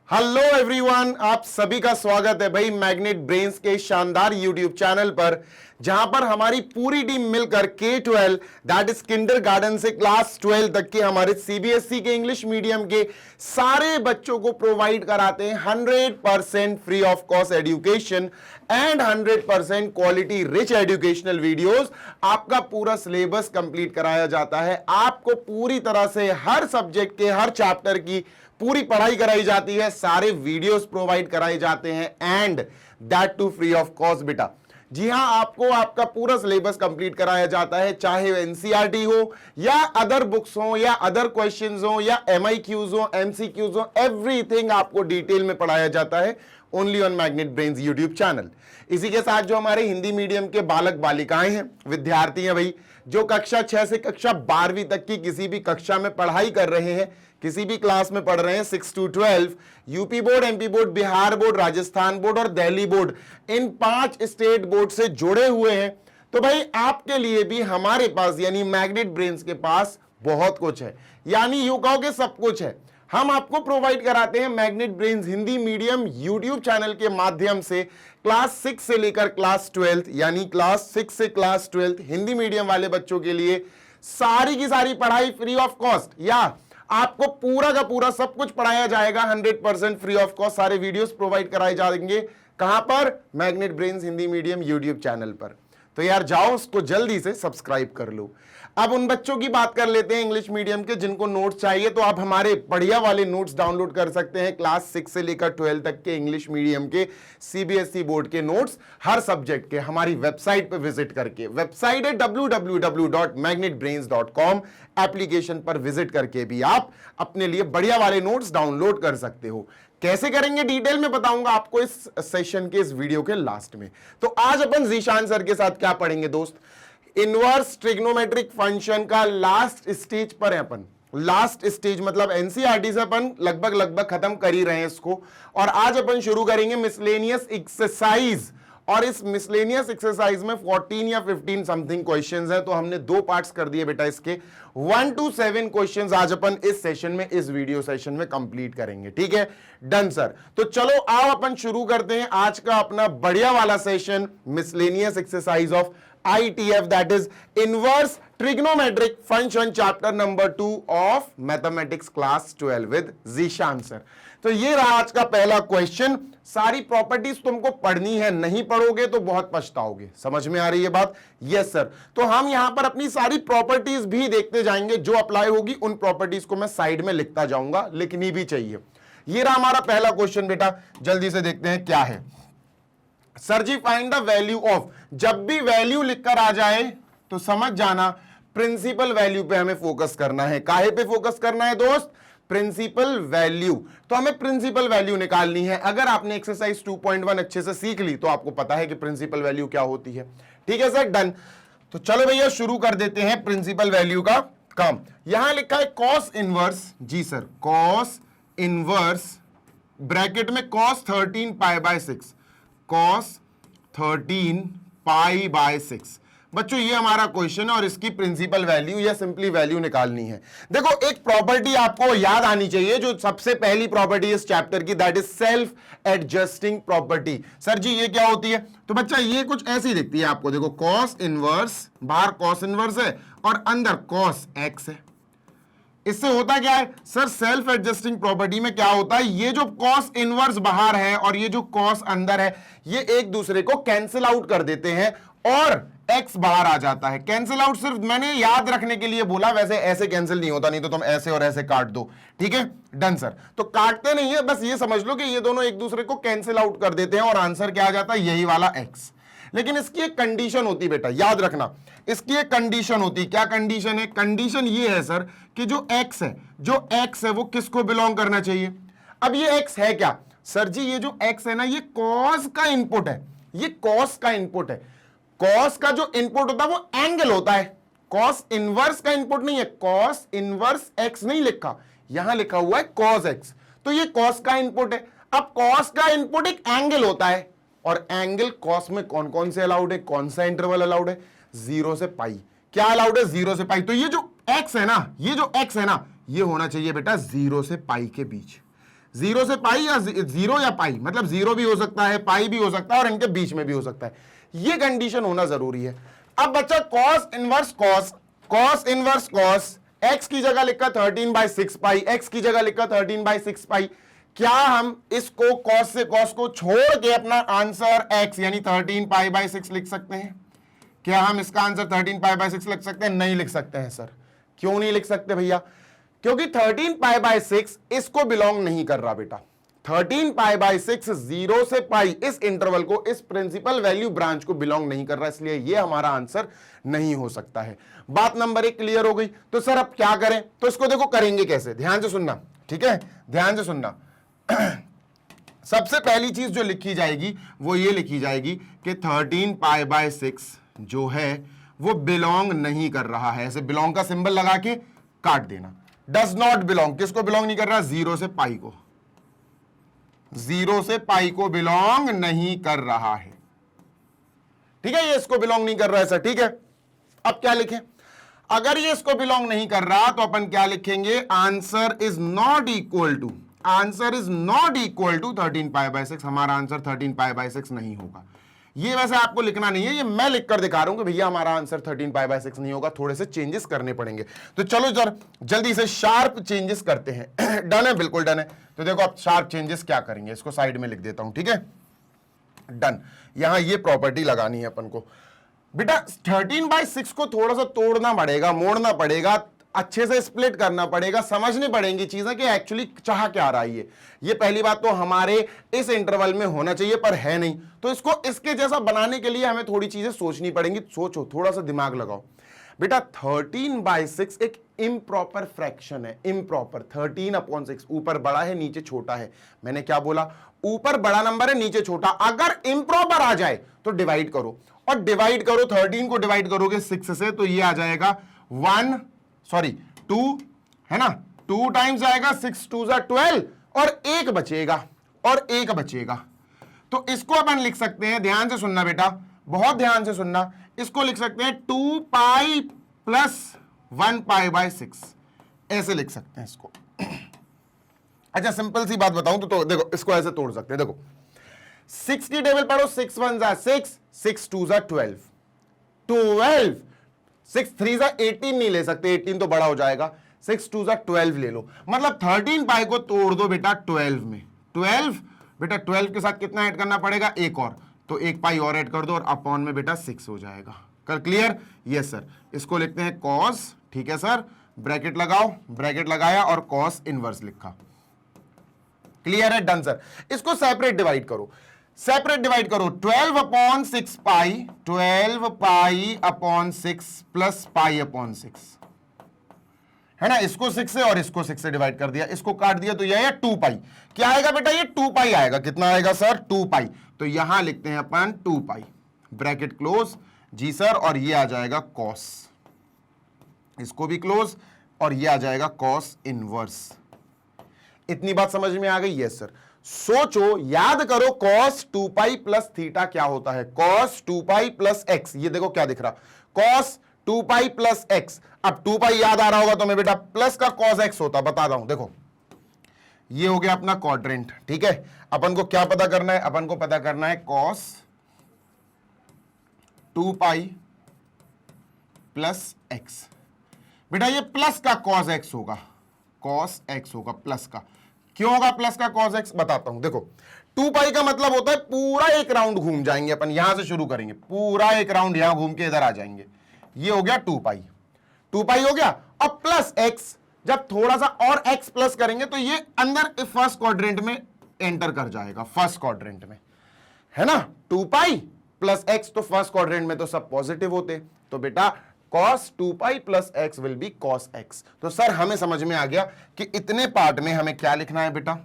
Hello everyone, आप सभी का स्वागत है भाई मैग्नेट ब्रेन्स के शानदार यूट्यूब चैनल पर, जहां पर हमारी पूरी टीम मिलकर K-12 दैट इज किंडरगार्टन से क्लास 12 तक के हमारे सीबीएसई के इंग्लिश मीडियम के सारे बच्चों को प्रोवाइड कराते हैं 100% free of cost education and 100% quality rich educational videos. आपका पूरा सिलेबस कंप्लीट कराया जाता है, आपको पूरी तरह से हर सब्जेक्ट के हर चैप्टर की पूरी पढ़ाई कराई जाती है, सारे वीडियोस प्रोवाइड कराए जाते हैं and that too free of cost बेटा। जी हां, आपको आपका पूरा सिलेबस कंप्लीट कराया जाता है, चाहे एनसीईआरटी हो या अदर बुक्स हो या अदर क्वेश्चंस हो या एमआईक्यूज हो, एमसीक्यूज हो, एवरीथिंग आपको डिटेल में पढ़ाया जाता है only on magnet brains YouTube channel. इसी के साथ जो हमारे हिंदी मीडियम के बालक बालिकाएं हैं, विद्यार्थी हैं भाई, जो कक्षा 6 से कक्षा 12वीं तक की किसी भी कक्षा में पढ़ाई कर रहे हैं, किसी भी क्लास में पढ़ रहे हैं, 6 to 12, UP board, MP board, Bihar board, Rajasthan board और दिल्ली बोर्ड, इन 5 स्टेट बोर्ड से जुड़े हुए हैं, तो भाई आपके लिए भी हमारे पास यानी मैग्नेट ब्रेन्स के पास बहुत कुछ है, यानी यूं कहो कि सब कुछ है। हम आपको प्रोवाइड कराते हैं magnet Brains Hindi medium YouTube channel के माध्यम से क्लास 6 से लेकर क्लास 12 यानी क्लास 6 से क्लास 12 हिंदी मीडियम वाले बच्चों के लिए सारी की सारी पढ़ाई फ्री ऑफ कॉस्ट, या आपको पूरा का पूरा सब कुछ पढ़ाया जाएगा 100% फ्री ऑफ कॉस्ट। सारे वीडियोस प्रोवाइड कराए जाएंगे कहां पर? Magnet Brains Hindi medium YouTube channel पर। तो यार जाओ उसको जल्दी से सब्सक्राइब कर लो। अब उन बच्चों की बात कर लेते हैं इंग्लिश मीडियम के जिनको नोट्स चाहिए, तो आप हमारे बढ़िया वाले नोट्स डाउनलोड कर सकते हैं। क्लास 6 से लेकर 12 तक के इंग्लिश मीडियम के सीबीएसई बोर्ड के नोट्स हर सब्जेक्ट के हमारी वेबसाइट पर विजिट करके, वेबसाइट है www.magnetbrains.com, एप्लीकेशन पर विजिट करके भी आप अपने लिए बढ़िया वाले नोट्स डाउनलोड कर सकते हो। कैसे करेंगे डिटेल में बताऊंगा आपको इस सेशन के इस वीडियो के लास्ट में। तो आज अपन जीशान सर के साथ क्या पढ़ेंगे दोस्त? इनवर्स ट्रिग्नोमेट्रिक फंक्शन का लास्ट स्टेज पर है अपन। लास्ट स्टेज मतलब एनसीईआरटी से अपन लगभग खत्म कर ही रहे हैं इसको, और आज अपन शुरू करेंगे मिसलेनियस एक्सरसाइज। और इस मिसलेनियस एक्सरसाइज में 14 या 15 समथिंग क्वेश्चंस हैं, तो हमने 2 पार्ट्स कर दिए बेटा इसके। 1 to 7 क्वेश्चंस आज अपन इस सेशन में, इस वीडियो सेशन में कंप्लीट करेंगे। ठीक है, डन सर। तो चलो आओ अपन शुरू करते हैं आज का अपना बढ़िया वाला session, miscellaneous exercise of ITF, that is inverse trigonometric function, chapter number 2 of mathematics class 12 with Zeeshan sir. तो ये रहा आज का पहला क्वेश्चन। सारी प्रॉपर्टीज तुमको पढ़नी है, नहीं पढ़ोगे तो बहुत पछताओगे। समझ में आ रही है बात? Yes sir. तो हम यहां पर अपनी सारी प्रॉपर्टीज भी देखते जाएंगे, जो अप्लाई होगी उन प्रॉपर्टीज को मैं साइड में लिखता जाऊंगा, लिखनी भी चाहिए। ये रहा हमारा पहला क्वेश्चन बेटा, जल्दी से देखते हैं क्या है। सर जी फाइंड द वैल्यू ऑफ, जब भी वैल्यू लिखकर आ जाए तो समझ जाना प्रिंसिपल वैल्यू पे हमें फोकस करना है। काहे पे फोकस करना है दोस्त? Principal value. तो हमें प्रिंसिपल वैल्यू निकालनी है। अगर आपने एक्सरसाइज 2.1 अच्छे से सीख ली तो आपको पता है कि प्रिंसिपल वैल्यू क्या होती है। ठीक है सर, डन। तो चलो भैया शुरू कर देते हैं प्रिंसिपल वैल्यू का काम। यहां लिखा है कॉस इनवर्स, जी सर, कॉस इनवर्स ब्रैकेट में cos 13 π/6, cos 13 π/6। बच्चों ये हमारा क्वेश्चन है और इसकी प्रिंसिपल वैल्यू या सिंपली वैल्यू निकालनी है। देखो एक प्रॉपर्टी आपको याद आनी चाहिए, जो सबसे पहली प्रॉपर्टी इस चैप्टर की, that is self adjusting property. Sir जी ये क्या होती है? तो बच्चा ये कुछ ऐसी दिखती है आपको। देखो कॉस इनवर्स, बाहर कॉस इनवर्स है और अंदर कॉस एक्स है। इससे होता क्या है सर? सेल्फ एडजस्टिंग प्रॉपर्टी में क्या होता है, ये जो कॉस इनवर्स बाहर है और ये जो कॉस अंदर है, ये एक दूसरे को कैंसिल आउट कर देते हैं और एक्स बाहर आ जाता है। कैंसिल आउट सिर्फ मैंने याद रखने के लिए बोला, वैसे ऐसे कैंसिल नहीं होता, नहीं तो तुम ऐसे और ऐसे काट दो। ठीक है, डन सर। तो काटते नहीं है, बस ये समझ लो कि ये दोनों एक दूसरे को कैंसिल आउट कर देते हैं और आंसर क्या आ जाता है? यही वाला एक्स। लेकिन इसकी एक कंडीशन होती बेटा, याद रखना, इसकी एक कंडीशन होती। क्या कंडीशन है? कंडीशन ये है सर कि जो x है, जो x है वो किसको बिलोंग करना चाहिए? अब ये x है क्या? सर जी ये जो x है ना, ये cos का इनपुट है, ये cos का इनपुट है। cos का जो इनपुट होता है वो एंगल होता है, cos इनवर्स का इनपुट नहीं है। cos इनवर्स x नहीं लिखा, यहां लिखा हुआ है cos x, तो ये cos का इनपुट है। अब cos का इनपुट एक एंगल होता है, और एंगल कॉस में कौन कौन से अलाउड है, कौन सा इंटरवल अलाउड है? 0 से पाई। क्या अलाउड है? 0 से पाई। तो ये जो x है ना, ये जो x है ना, ये होना चाहिए बेटा 0 से पाई के बीच। जीरो से पाई या जीरो या पाई, मतलब जीरो भी हो सकता है, पाई भी हो सकता है और इनके बीच में भी हो सकता है, ये कंडीशन होना जरूरी है। अब बच्चा cos inverse cos, cos inverse cos, x की जगह लिखा 13/6 पाई, एक्स की जगह लिखा 13/6 पाई। क्या हम इसको कॉस से कॉस को छोड़ के अपना आंसर एक्स यानी 13π/6 लिख सकते हैं? क्या हम इसका आंसर 13π/6 लिख सकते हैं? नहीं लिख सकते हैं सर। क्यों नहीं लिख सकते भैया? क्योंकि 13π/6 इसको बिलोंग नहीं कर रहा बेटा। 13π/6 0 से पाई इस इंटरवल को, इस प्रिंसिपल वैल्यू ब्रांच को बिलोंग नहीं कर रहा, इसलिए ये हमारा आंसर नहीं हो सकता है। बात नंबर 1 क्लियर हो गई। तो सर अब क्या करें? तो इसको देखो करेंगे कैसे, ध्यान से सुनना, ठीक है, ध्यान से सुनना। सबसे पहली चीज जो लिखी जाएगी वो ये लिखी जाएगी कि 13π/6 जो है वो बिलोंग नहीं कर रहा है। ऐसे बिलोंग का सिंबल लगा के काट देना। डज नॉट बिलोंग, किसको बिलोंग नहीं कर रहा? जीरो से पाई को, जीरो से पाई को बिलोंग नहीं कर रहा है, ठीक है, ये इसको बिलोंग नहीं कर रहा है सर, ठीक है। अब क्या लिखें? अगर ये इसको बिलोंग नहीं कर रहा तो अपन क्या लिखेंगे? Answer is not equal to, answer is not equal to 13π/6। हमारा आंसर 13π/6 नहीं होगा। ये वैसे आपको लिखना नहीं है, ये मैं लिखकर दिखा रहा हूं कि भैया हमारा आंसर 13π/6 नहीं होगा, थोड़े से चेंजेस करने पड़ेंगे। तो चलो जरा जल्दी से शार्प चेंजेस करते हैं। डन है? बिल्कुल डन है। तो देखो अब शार्प चेंजेस क्या करेंगे, इसको साइड में लिख देता हूं, ठीक है, डन। यहां ये प्रॉपर्टी लगानी है अपन को बेटा। 13/6 को थोड़ा सा तोड़ना पड़ेगा, मोड़ना पड़ेगा, अच्छे से स्प्लिट करना पड़ेगा, समझनी पड़ेंगी चीजें कि एक्चुअली चाह क्या रहा है ये पहली बात तो हमारे इस इंटरवल में होना चाहिए पर है नहीं। तो इसको इसके जैसा बनाने के लिए हमें थोड़ी चीजें सोचनी पड़ेंगी। सोचो, थोड़ा सा दिमाग लगाओ बेटा। 13/6 एक इम्प्रॉपर फ्रैक्शन है, इम्प्रॉपर। 13/6 ऊपर बड़ा है नीचे छोटा है। मैंने क्या बोला? ऊपर बड़ा नंबर है नीचे छोटा। अगर इम्प्रॉपर आ जाए तो डिवाइड करो, और डिवाइड करो 13 को डिवाइड करोगे 6 से तो ये आ जाएगा 2 है ना, 2 टाइम्स आएगा, 6 2 12 और एक बचेगा, और एक बचेगा। तो इसको अपन लिख सकते हैं, ध्यान से सुनना बेटा, बहुत ध्यान से सुनना, इसको लिख सकते हैं 2π + 1π/6, ऐसे लिख सकते हैं इसको। अच्छा सिंपल सी बात बताऊं तो देखो इसको ऐसे तोड़ सकते हैं। देखो 6 की टेबल पढ़ो, 6 1 = 6, 6 2 = 12, 6 3 = 18 नहीं ले सकते, 18 तो बड़ा हो जाएगा, 6 2 = 12 ले लो। मतलब 13π को तोड़ दो बेटा 12 में। 12 बेटा 12 के साथ कितना ऐड करना पड़ेगा? एक और, तो 1 पाई और ऐड कर दो और अपॉन में बेटा 6 हो जाएगा। कर क्लियर? Yes sir. इसको लिखते हैं कॉस, ठीक है सर, ब्रैकेट लगाओ, ब्रैकेट लगाया और कॉस इनवर्स लिखा। क्लियर है? Done sir. इसको सेपरेट डिवाइड करो, सेपरेट डिवाइड करो। 12/6 पाई, 12π/6 + π/6 है ना। इसको 6 से और इसको 6 से डिवाइड कर दिया, इसको काट दिया तो यह 2π। क्या आएगा बेटा? ये 2π आएगा। कितना आएगा सर? 2π। तो यहां लिखते हैं अपन 2π, ब्रैकेट क्लोज जी सर, और ये आ जाएगा कॉस, इसको भी क्लोज, और ये आ जाएगा कॉस इनवर्स। इतनी बात समझ में आ गई? Yes sir. सोचो, याद करो, cos 2π + थीटा क्या होता है? cos 2π + x। ये देखो क्या दिख रहा, cos 2π + x। अब 2π याद आ रहा होगा तो मैं बेटा प्लस का cos x होता, बता रहा हूं। देखो ये हो गया अपना क्वाड्रेंट, ठीक है। अपन को क्या पता करना है? अपन को पता करना है cos 2π + x। बेटा ये प्लस का cos x होगा, cos x होगा प्लस का। क्यों होगा प्लस का cos x? बताता हूं। देखो 2π का मतलब होता है पूरा एक राउंड घूम जाएंगे अपन, यहां से शुरू करेंगे, पूरा एक राउंड यहां घूम के इधर आ जाएंगे। ये हो गया 2π, 2π हो गया। अब प्लस x, जब थोड़ा सा और x प्लस करेंगे तो ये अंदर फर्स्ट क्वाड्रेंट में एंटर कर जाएगा, फर्स्ट क्वाड्रेंट में, है ना। 2π + x, तो फर्स्ट क्वाड्रेंट में तो सब पॉजिटिव होते, तो बेटा cos 2π + x will be cos x। तो सर हमें समझ में आ गया कि इतने पार्ट में हमें क्या लिखना है बेटा?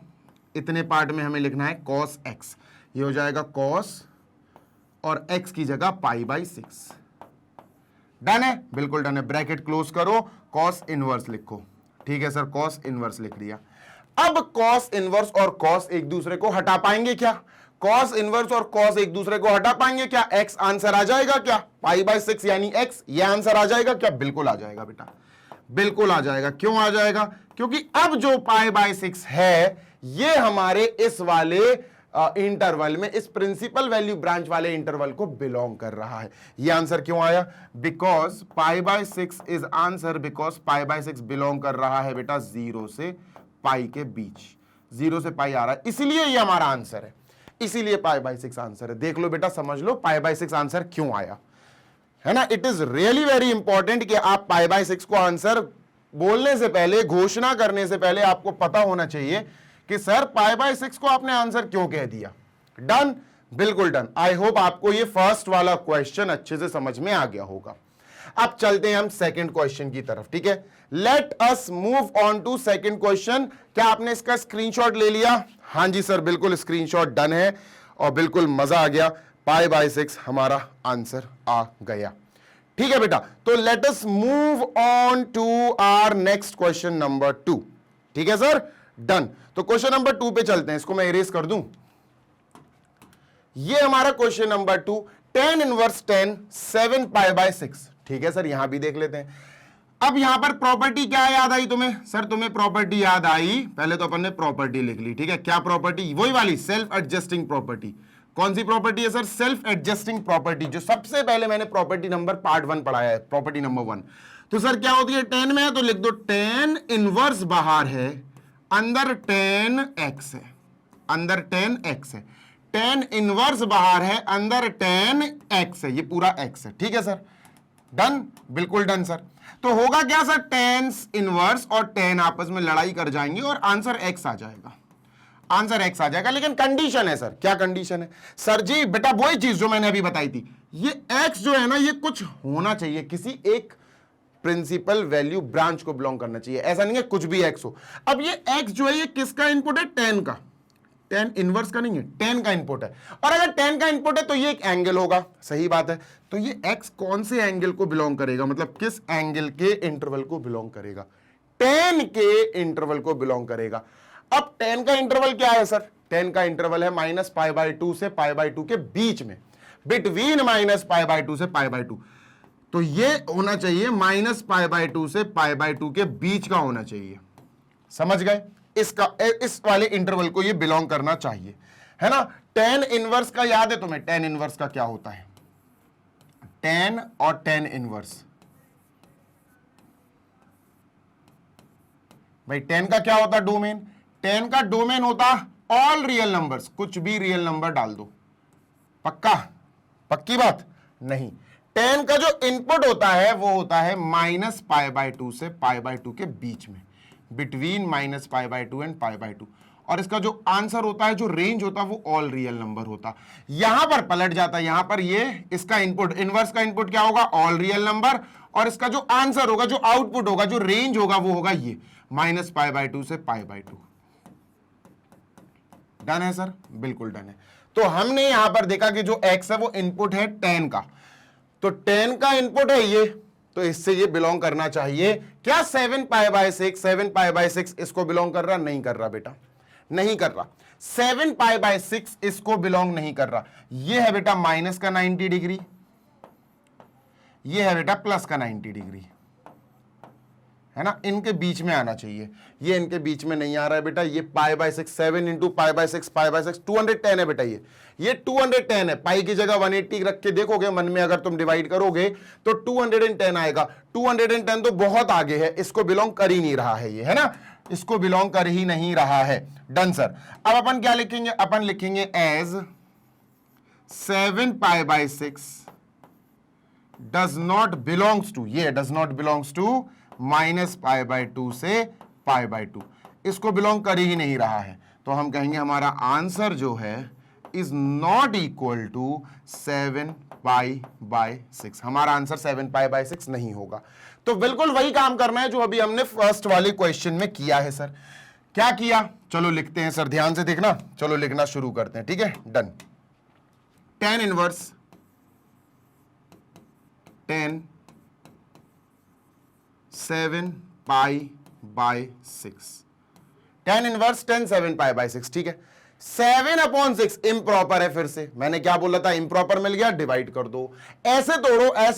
इतने पार्ट में हमें लिखना है cos x। ये हो जाएगा cos और x की जगह π/6। डन है? बिल्कुल डन है। ब्रैकेट क्लोज करो, cos इनवर्स लिखो, ठीक है सर, cos इनवर्स लिख दिया। अब cos इनवर्स और cos एक दूसरे को हटा पाएंगे क्या? cos इनवर्स और cos एक दूसरे को हटा पाएंगे क्या? x आंसर आ जाएगा क्या? π/6 यानी x, ये आंसर आ जाएगा क्या? बिल्कुल आ जाएगा बेटा, बिल्कुल आ जाएगा। क्यों आ जाएगा? क्योंकि अब जो π/6 है ये हमारे इस वाले इंटरवल में, इस प्रिंसिपल वैल्यू ब्रांच वाले इंटरवल को बिलोंग कर रहा है। ये आंसर क्यों आया? Because π/6 is answer, because π/6 belong कर रहा है बेटा 0 से पाई के बीच, 0 से पाई आ रहा है, इसीलिए ये हमारा आंसर है, इसीलिए π/6 आंसर है। देख लो बेटा, समझ लो π/6 आंसर क्यों आया, है ना। It is really very important कि आप π/6 को आंसर बोलने से पहले, घोषणा करने से पहले आपको पता होना चाहिए कि सर π/6 को आपने आंसर क्यों कह दिया। डन, बिल्कुल डन। आई होप आपको ये फर्स्ट वाला क्वेश्चन अच्छे से समझ में आ गया होगा। अब चलते हैं हम सेकंड क्वेश्चन की तरफ, ठीक है। Let us move on to second question. क्या आपने इसका स्क्रीनशॉट ले लिया? हाँ जी सर, बिल्कुल स्क्रीनशॉट डन है और बिल्कुल मजा आ गया, π/6 हमारा आंसर आ गया। ठीक है बेटा, तो let us move on to our next question number 2। ठीक है सर, डन। तो क्वेश्चन नंबर 2 पे चलते हैं, इसको मैं इरेज कर दूं। ये हमारा क्वेश्चन नंबर 2, tan इनवर्स 10 7 π/6। ठीक है सर, यहां भी देख लेते हैं। अब यहां पर प्रॉपर्टी क्या याद आई तुम्हें? सर तुम्हें प्रॉपर्टी याद आई, पहले तो अपन ने प्रॉपर्टी लिख ली, ठीक है। क्या प्रॉपर्टी? वही वाली सेल्फ एडजस्टिंग प्रॉपर्टी। कौन सी प्रॉपर्टी है सर? सेल्फ एडजस्टिंग प्रॉपर्टी, जो सबसे पहले मैंने प्रॉपर्टी नंबर पार्ट 1 पढ़ाया है, प्रॉपर्टी नंबर 1। तो सर क्या होती है? tan में है तो लिख दो tan इनवर्स बाहर है, अंदर tan x है, अंदर tan x है। tan इनवर्स बाहर है, अंदर tan x है, ये पूरा x है। ठीक है सर, डन, बिल्कुल डन सर। तो होगा क्या सर? tan इनवर्स और tan आपस में लड़ाई कर जाएंगे और आंसर x आ जाएगा, आंसर x आ जाएगा। लेकिन कंडीशन है सर, क्या कंडीशन है? सर जी बेटा वही चीज जो मैंने अभी बताई थी, ये x जो है ना, ये कुछ होना चाहिए, किसी एक प्रिंसिपल वैल्यू ब्रांच को बिलोंग करना चाहिए, ऐसा नहीं है कुछ भी x हो। अब ये x जो है ये किसका इनपुट है? tan का, tan इनवर्स का नहीं है, tan का इनपुट है। और अगर tan का इनपुट है तो ये एक एंगल होगा, सही बात है। तो ये x कौन से एंगल को बिलोंग करेगा, मतलब किस एंगल के इंटरवल को बिलोंग करेगा? tan के इंटरवल को बिलोंग करेगा। अब tan का इंटरवल क्या है सर? tan का इंटरवल है -π/2 से π/2 के बीच में, बिटवीन -π/2 से π/2। तो ये होना चाहिए -π/2 से π/2 के बीच का होना चाहिए, समझ गए? इसका, इस वाले इंटरवल को ये बिलोंग करना चाहिए, है ना। tan इनवर्स का याद है तुम्हें? tan इनवर्स का क्या होता है? tan और tan इनवर्स, भाई tan का क्या होता है? डोमेन। tan का डोमेन होता ऑल रियल नंबर्स, कुछ भी रियल नंबर डाल दो। पक्का? पक्की बात? नहीं। tan का जो इनपुट होता है वो होता है -π/2 से π/2 के बीच में, बिटवीन -π/2 एंड π/2। और इसका जो आंसर होता है, जो रेंज होता है, वो ऑल रियल नंबर होता। यहां पर पलट जाता है, यहां पर ये इसका इनपुट, इनवर्स का इनपुट क्या होगा? All real number. और इसका जो आंसर होगा, जो आउटपुट होगा, जो रेंज होगा, वो होगा ये -π/2 से π/2। डन है सर? बिल्कुल डन है। तो हमने यहां पर देखा कि जो x है वो इनपुट है tan का, तो tan का इनपुट है ये, तो इससे ये बिलोंग करना चाहिए क्या? 7π/6। 7π/6 इसको बिलोंग कर रहा? नहीं कर रहा बेटा, नहीं कर रहा। 7π/6 इसको बिलोंग नहीं कर रहा। ये है बेटा माइनस का 90 डिग्री, ये है बेटा प्लस का 90 डिग्री, है ना। इनके बीच में आना चाहिए, ये इनके बीच में नहीं आ रहा है बेटा। ये π/6, 7 इंटू π/6, π/6 210 है बेटा। ये 210 है। पाई की जगह 180 रख के देखोगे मन में, अगर तुम डिवाइड करोगे तो 210 आएगा। 210 तो बहुत आगे है, इसको बिलोंग कर ही नहीं रहा है ये, है ना, इसको बिलोंग कर ही नहीं रहा है। Done sir. अब अपन क्या लिखेंगे? अपन लिखेंगे as 7π/6 does not belongs to, ये डज नॉट बिलोंग्स टू -π/2 से π/2, इसको बिलोंग कर ही नहीं रहा है। तो हम कहेंगे हमारा आंसर जो है इज नॉट इक्वल टू 7π/6। हमारा आंसर 7π/6 नहीं होगा। तो बिल्कुल वही काम करना है जो अभी हमने फर्स्ट वाले क्वेश्चन में किया है सर। क्या किया? चलो लिखते हैं सर, ध्यान से देखना। चलो लिखना शुरू करते हैं, ठीक है। Done. tan inverse 10 7π/6, tan inverse 10 7π/6, ठीक है। 7/6 इम्प्रॉपर है। फिर से मैंने क्या बोला था? इम्प्रॉपर मिल गया, डिवाइड कर दो। ऐसे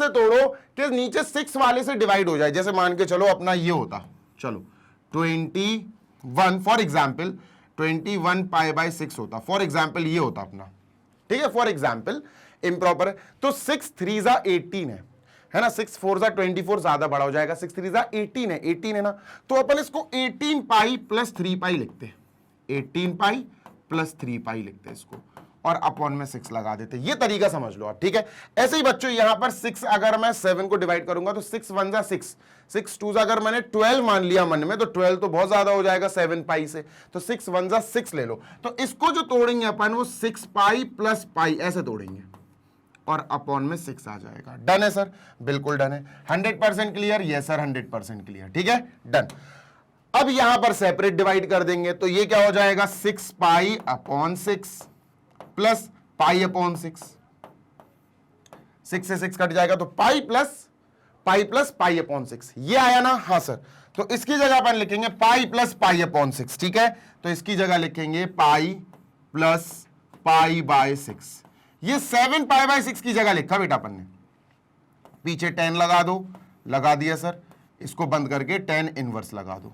तोड़ो कि नीचे 6 वाले से डिवाइड हो जाए। जैसे मान के चलो अपना ये होता, चलो 21 फॉर एग्जाम्पल 21 पाई बाय 6 होता, फॉर एग्जाम्पल ये होता अपना, ठीक है, फॉर एग्जाम्पल इम्प्रॉपर है, तो 6 3 जा 18 है ना, 6 4 जा 24 ज्यादा बड़ा हो जाएगा, 6 3 जा 18 है ना, तो अपन इसको 18 पाई प्लस 3 पाई लिखते हैं, 18 पाई प्लस 3 पाई लिखते हैं इसको, और अपॉन में 6 लगा देते, ये तरीका समझ लो आप, ठीक है। ऐसे ही बच्चों यहां पर 6 अगर मैं 7 को डिवाइड करूंगा तो 6 1 जा 6, 6 2 जा अगर मैंने 12 मान लिया मन में, तो 12 तो बहुत ज्यादा हो जाएगा 7 पाई से, तो 6 1 जा 6 ले लो, तो इसको जो तोड़ेंगे अपन वो 6 पाई प्लस पाई ऐसे तोड़ेंगे, और अपॉन में 6 आ जाएगा। डन है सर, बिल्कुल डन है, 100% क्लियर, यस सर 100% क्लियर, ठीक है, डन। अब यहां पर सेपरेट डिवाइड कर देंगे, तो ये क्या हो जाएगा, 6 pi upon 6 plus pi upon 6, 6 से 6 कट जाएगा, तो पाई प्लस पाई अपॉन 6, ये आया ना, हाँ सर। तो इसकी जगह अपन लिखेंगे पाई प्लस पाई अपॉन 6, ठीक है, तो इसकी जगह लिखेंगे पाई प्लस पाई बाय 6, ये 7 पाई बाय 6 की जगह लिखा बेटा अपन ने, पीछे 10 लगा दो, लगा दिया सर, इसको बंद करके 10 इनवर्स लगा दो,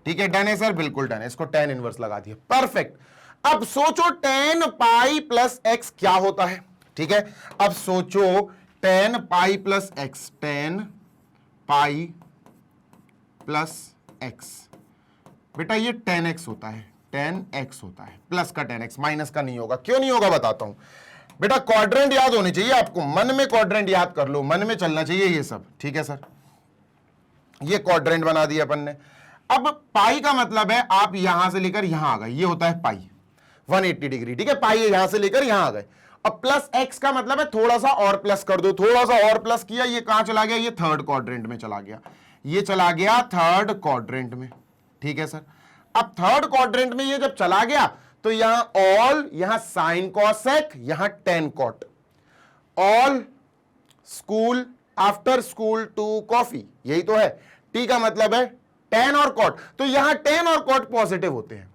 ठीक है, डन है सर, बिल्कुल डन है, इसको 10 इनवर्स लगा दिया, परफेक्ट। अब सोचो 10 पाई प्लस एक्स क्या होता है, ठीक है, अब सोचो 10 pi plus x, 10 pi plus x, बेटा ये 10x होता है, 10x होता है, प्लस का 10x, माइनस का नहीं होगा, क्यों नहीं होगा बताता हूं बेटा, क्वाड्रेंट याद होने चाहिए आपको, मन में क्वाड्रेंट याद कर लो, मन में चलना चाहिए ये सब, ठीक है सर, ये क्वाड्रेंट बना दिया अपन ने। अब पाई का मतलब है आप यहां से लेकर यहां आ गए, ये होता है पाई 180 डिग्री, ठीक है, पाई यहां से लेकर यहां आ गए। अब प्लस एक्स का मतलब है थोड़ा सा और प्लस कर दो, थोड़ा सा और प्लस किया, ये कहां चला गया, ये थर्ड क्वाड्रेंट में चला गया, ये चला गया थर्ड क्वाड्रेंट में, ठीक है सर। अब थर्ड क्वाड्रेंट में ये जब चला गया तो यहां ऑल, यहां साइन कॉसेक, यहां tan cot, all school after school to coffee, यही तो है। टी का मतलब है टेन और कॉट, तो यहां टेन और कॉट पॉजिटिव होते हैं,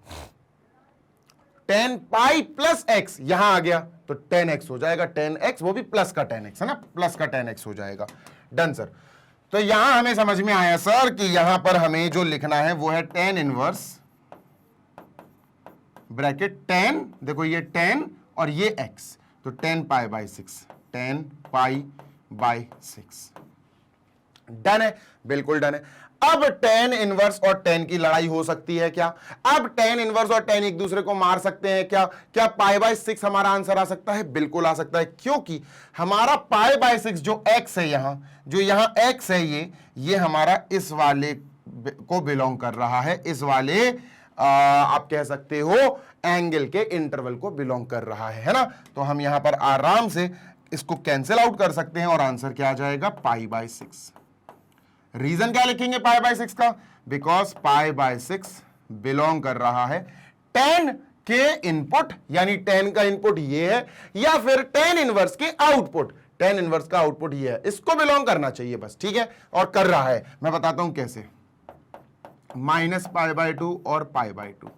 10 पाई प्लस एक्स यहां आ गया तो 10x हो जाएगा, 10x वो भी प्लस का 10x है ना, प्लस का 10x हो जाएगा, डन सर। तो यहां हमें समझ में आया सर कि यहां पर हमें जो लिखना है वो है 10 इनवर्स ब्रैकेट 10, देखो ये 10 और ये x, तो 10 पाई बाय 6, 10 पाई बाय 6, डन है, बिल्कुल डन है। अब 10 इनवर्स और 10 की लड़ाई हो सकती है क्या, अब 10 इनवर्स और 10 एक दूसरे को मार सकते हैं क्या, क्या पाई बाय 6 हमारा आंसर आ सकता है, बिल्कुल आ सकता है, क्योंकि हमारा पाई बाय 6 जो x है यहां, जो यहां x है ये हमारा इस वाले को बिलोंग कर रहा है, इस वाले आप कह सकते हो एंगल के इंटरवल को बिलोंग कर रहा है ना। तो हम यहां पर आराम से इसको कैंसिल आउट कर सकते हैं और आंसर क्या आ जाएगा, पाई बाय 6। रीजन क्या लिखेंगे पाई बाय 6 का, बिकॉज पाई बाय 6 बिलोंग कर रहा है 10 के इनपुट, यानी 10 का इनपुट ये है, या फिर 10 इनवर्स के आउटपुट, 10 इनवर्स का आउटपुट ये है, इसको बिलोंग करना चाहिए बस, ठीक है, और कर रहा है। मैं बताता हूं कैसे, माइनस पाई बाय 2 और पाई बाय 2।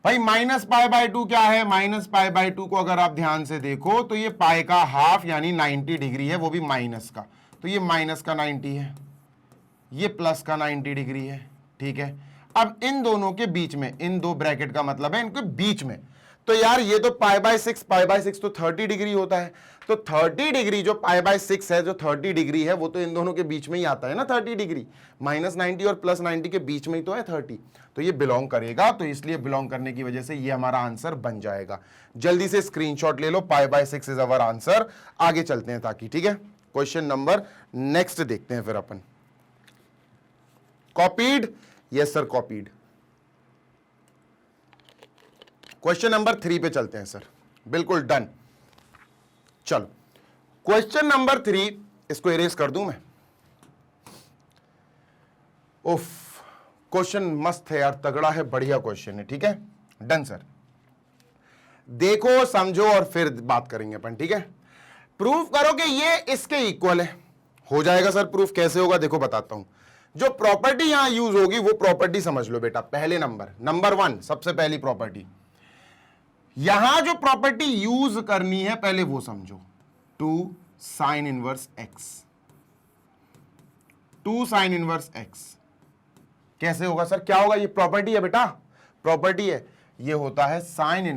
भाई माइनस पाई बाय 2 क्या है, माइनस पाई बाय 2 को अगर आप ध्यान से देखो तो ये पाई का हाफ यानी 90 डिग्री है, वो भी माइनस का, तो ये माइनस का 90 है, ये प्लस का 90 डिग्री है, ठीक है। अब इन दोनों के बीच में, इन दो ब्रैकेट का मतलब है इनके बीच में, तो यार ये तो पाई बाय 6 तो 30 डिग्री होता है, तो 30 डिग्री जो पाई बाय 6 है, जो 30 डिग्री है, वो तो इन दोनों के बीच में ही आता है ना, 30 डिग्री, माइनस 90 और प्लस 90 के बीच में ही तो है 30, तो ये बिलोंग करेगा, तो इसलिए बिलोंग करने की वजह से ये हमारा आंसर बन जाएगा। जल्दी से स्क्रीनशॉट ले लो, pi by 6 is our answer. आगे चलते हैं ताकि, ठीक है, क्वेश्चन नंबर नेक्स्ट देखते हैं फिर अपन। Copied, yes sir copied. Question number 3 पे चलते हैं सर, बिल्कुल डन। चलो क्वेश्चन नंबर 3, इसको इरेज कर दूं मैं, उफ, क्वेश्चन मस्त है यार, तगड़ा है, बढ़िया क्वेश्चन है, ठीक है, डन सर। देखो समझो और फिर बात करेंगे अपन, ठीक है। प्रूफ करो कि ये इसके इक्वल है, हो जाएगा सर प्रूफ, कैसे होगा देखो बताता हूं। जो प्रॉपर्टी यहां यूज होगी वो प्रॉपर्टी समझ लो बेटा, पहले नंबर 1, सबसे पहली प्रॉपर्टी, यहां जो प्रॉपर्टी यूज करनी है पहले वो समझो, 2 sign inverse x, 2 sign inverse x, कैसे होगा सर? क्या होगा? ये प्रॉपर्टी है बेटा, प्रॉपर्टी है। ये होता है sine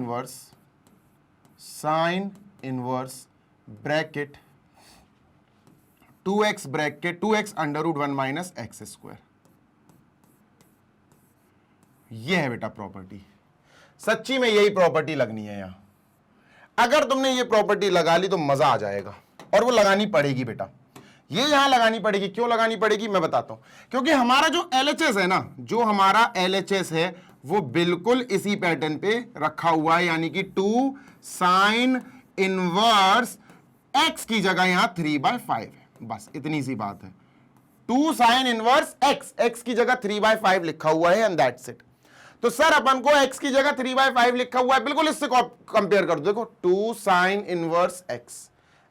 inverse bracket 2x bracket 2x under root 1 minus x square. ये है बेटा प्रॉपर्टी। सच्ची में यही प्रॉपर्टी लगनी है यहां। अगर तुमने ये प्रॉपर्टी लगा ली तो मजा आ जाएगा, और वो लगानी पड़ेगी बेटा, ये यहां लगानी पड़ेगी। क्यों लगानी पड़ेगी मैं बताता हूं। क्योंकि हमारा जो LHS है ना, जो हमारा LHS है वो बिल्कुल इसी पैटर्न पे रखा हुआ है, यानी कि 2 साइन इनवर्स x की जगह यहां 3/5 है। बस इतनी सी बात है। 2 साइन इनवर्स x की जगह 3/5 लिखा हुआ है, एंड दैट्स इट। तो सर अपन को x की जगह 3/5 लिखा हुआ है, बिल्कुल इससे कंपेयर कर दो। देखो 2 साइन इनवर्स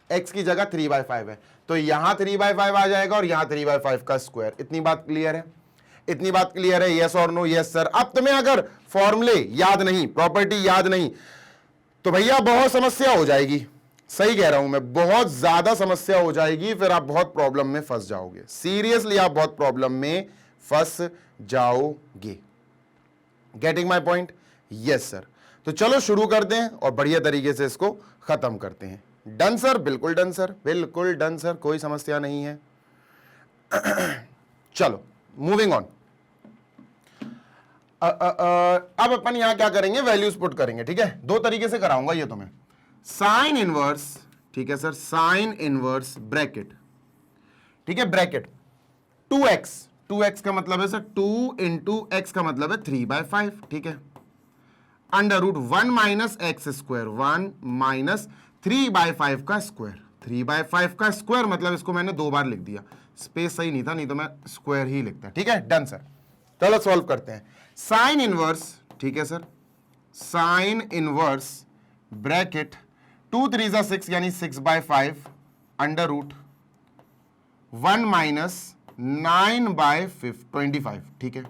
x की जगह 3/5 है, तो यहां 3/5 आ जाएगा और यहां 3/5 का स्क्वायर। इतनी बात क्लियर है? इतनी बात क्लियर है? यस और नो? Yes sir. अब तुम्हें अगर फॉर्मूले याद नहीं, प्रॉपर्टी याद नहीं, तो भैया बहुत समस्या हो जाएगी। सही कह रहा हूं मैं, बहुत ज्यादा समस्या हो जाएगी, फिर आप बहुत प्रॉब्लम में फंस जाओगे। सीरियसली आप बहुत प्रॉब्लम में फंस जाओगे। Getting my point? Yes sir. तो चलो शुरू करते हैं और बढ़िया तरीके से इसको खत्म करते हैं। Done sir? बिल्कुल डन सर, बिल्कुल डन सर, कोई समस्या नहीं है। चलो मूविंग ऑन। अब अपन यहां क्या करेंगे? वैल्यूज पुट करेंगे। ठीक है, दो तरीके से कराऊंगा ये तुम्हें। साइन इनवर्स, ठीक है सर, साइन इनवर्स ब्रैकेट, ठीक है, ब्रैकेट 2x का मतलब है सर 2 इंटू एक्स का मतलब है 3/5, ठीक है, under root 1 minus x square, 1 minus 3/5 का स्क्वायर। 3/5 का स्क्वायर मतलब इसको मैंने 2 बार लिख दिया, स्पेस सही नहीं था, नहीं तो मैं स्क्वायर ही लिखता। ठीक है, डन सर। चलो सॉल्व करते हैं। साइन इनवर्स, ठीक है सर, साइन इनवर्स ब्रैकेट 2 3 6 यानी 6/5 अंडर रूट 1 माइनस 9/25, ठीक है,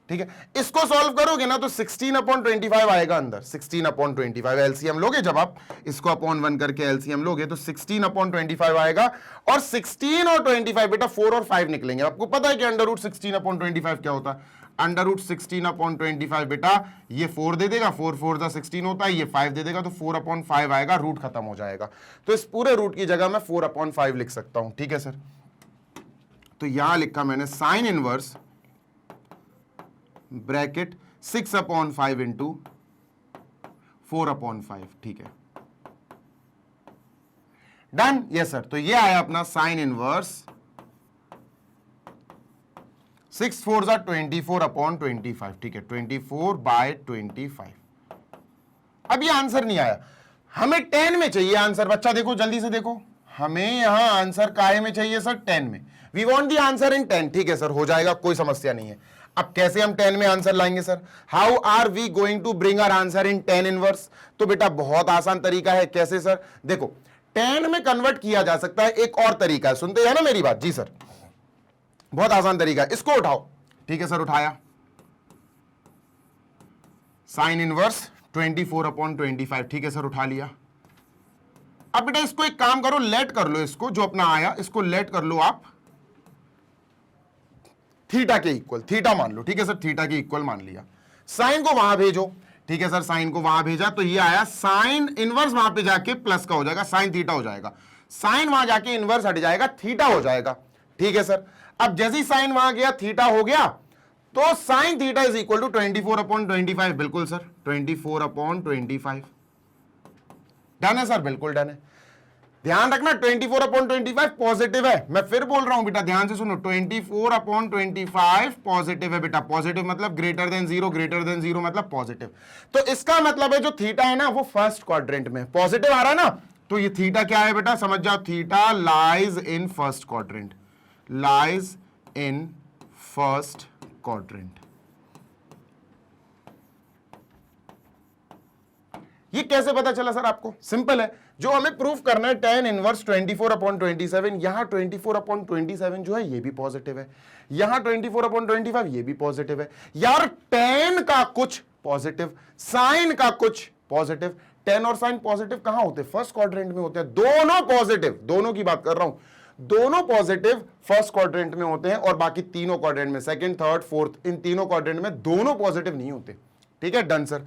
ठीक है। इसको सॉल्व करोगे ना तो 16/25 आएगा अंदर। 16/25 एलसीएम लोगे, जब आप इसको अपॉन 1 करके एलसीएम लोगे तो 16/25 आएगा। और 16 और 25 बेटा 4 और 5 निकलेंगे। आपको पता है कि अंडर रूट 16/25 क्या होता है? अंडर रूट 16/25 बेटा ये 4 दे देगा, 4 4 जा 16 होता है, ये 5 दे देगा तो 4/5 आएगा, रूट खत्म हो जाएगा। तो इस पूरे रूट की जगह मैं 4/5 लिख सकता हूं। ठीक है सर, तो यहां लिखा मैंने साइन इनवर्स ब्रैकेट 6/5 इंटू 4/5, ठीक है, डन। यस सर, तो ये आया अपना साइन इनवर्स 6 4 जा 24/25, ठीक है, 24/25। अब ये आंसर नहीं आया, हमें 10 में चाहिए आंसर। बच्चा देखो जल्दी से देखो, हमें यहां आंसर काहे में चाहिए सर? 10 में। We want the answer in 10। ठीक है सर, हो जाएगा, कोई समस्या नहीं है। अब कैसे हम 10 में आंसर लाएंगे sir? How are we going to bring our answer in 10 inverse? तो बेटा बहुत आसान तरीका है। कैसे सर? देखो 10 में कन्वर्ट किया जा सकता है, एक और तरीका है, सुनते हैं ना मेरी बात? जी सर, बहुत आसान तरीका है। इसको उठाओ। ठीक है सर, उठाया। साइन इनवर्स 24/25, ठीक है सर, उठा लिया। अब बेटा इसको एक काम करो, लेट कर लो, इसको जो अपना आया इसको लेट कर लो आप थीटा के इक्वल, थीटा मान लो। ठीक है सर, थीटा के इक्वल मान लिया। साइन को वहां भेजो। ठीक है सर, साइन को वहां भेजा तो ये आया साइन इनवर्स, वहां पे जाके प्लस का हो जाएगा, साइन थीटा हो जाएगा। साइन वहां जाके इनवर्स हट जाएगा, थीटा हो जाएगा। ठीक है सर, अब जैसे ही साइन वहां गया थीटा हो गया, तो sine theta is equal to 24/25। बिल्कुल सर, 24/25 डन है सर, बिल्कुल डन है। ध्यान रखना 24/25 पॉजिटिव है। मैं फिर बोल रहा हूं बेटा, ध्यान से सुनो, 24/25 पॉजिटिव है बेटा। पॉजिटिव मतलब ग्रेटर देन 0, ग्रेटर देन 0 मतलब पॉजिटिव। तो इसका मतलब है जो थीटा है ना वो फर्स्ट क्वाड्रेंट में पॉजिटिव आ रहा है ना, तो ये थीटा क्या है बेटा? समझ जाओ, theta lies in first quadrant, lies in first quadrant. ये कैसे पता चला सर आपको? सिंपल है, जो हमें प्रूफ करना है tan इनवर्स 24/27, यहां 24/27 जो है ये भी पॉजिटिव है, यहां 24/25 ये भी पॉजिटिव है। यार tan का कुछ पॉजिटिव, साइन का कुछ पॉजिटिव। tan और साइन पॉजिटिव कहां होते? फर्स्ट क्वाड्रेंट में होते हैं। दोनों पॉजिटिव, दोनों की बात कर रहा हूं, दोनों पॉजिटिव फर्स्ट क्वाड्रेंट में होते हैं और बाकी तीनों क्वाड्रेंट में, सेकंड, थर्ड, फोर्थ, इन तीनों क्वाड्रेंट में दोनों पॉजिटिव नहीं होते। ठीक है, डन सर।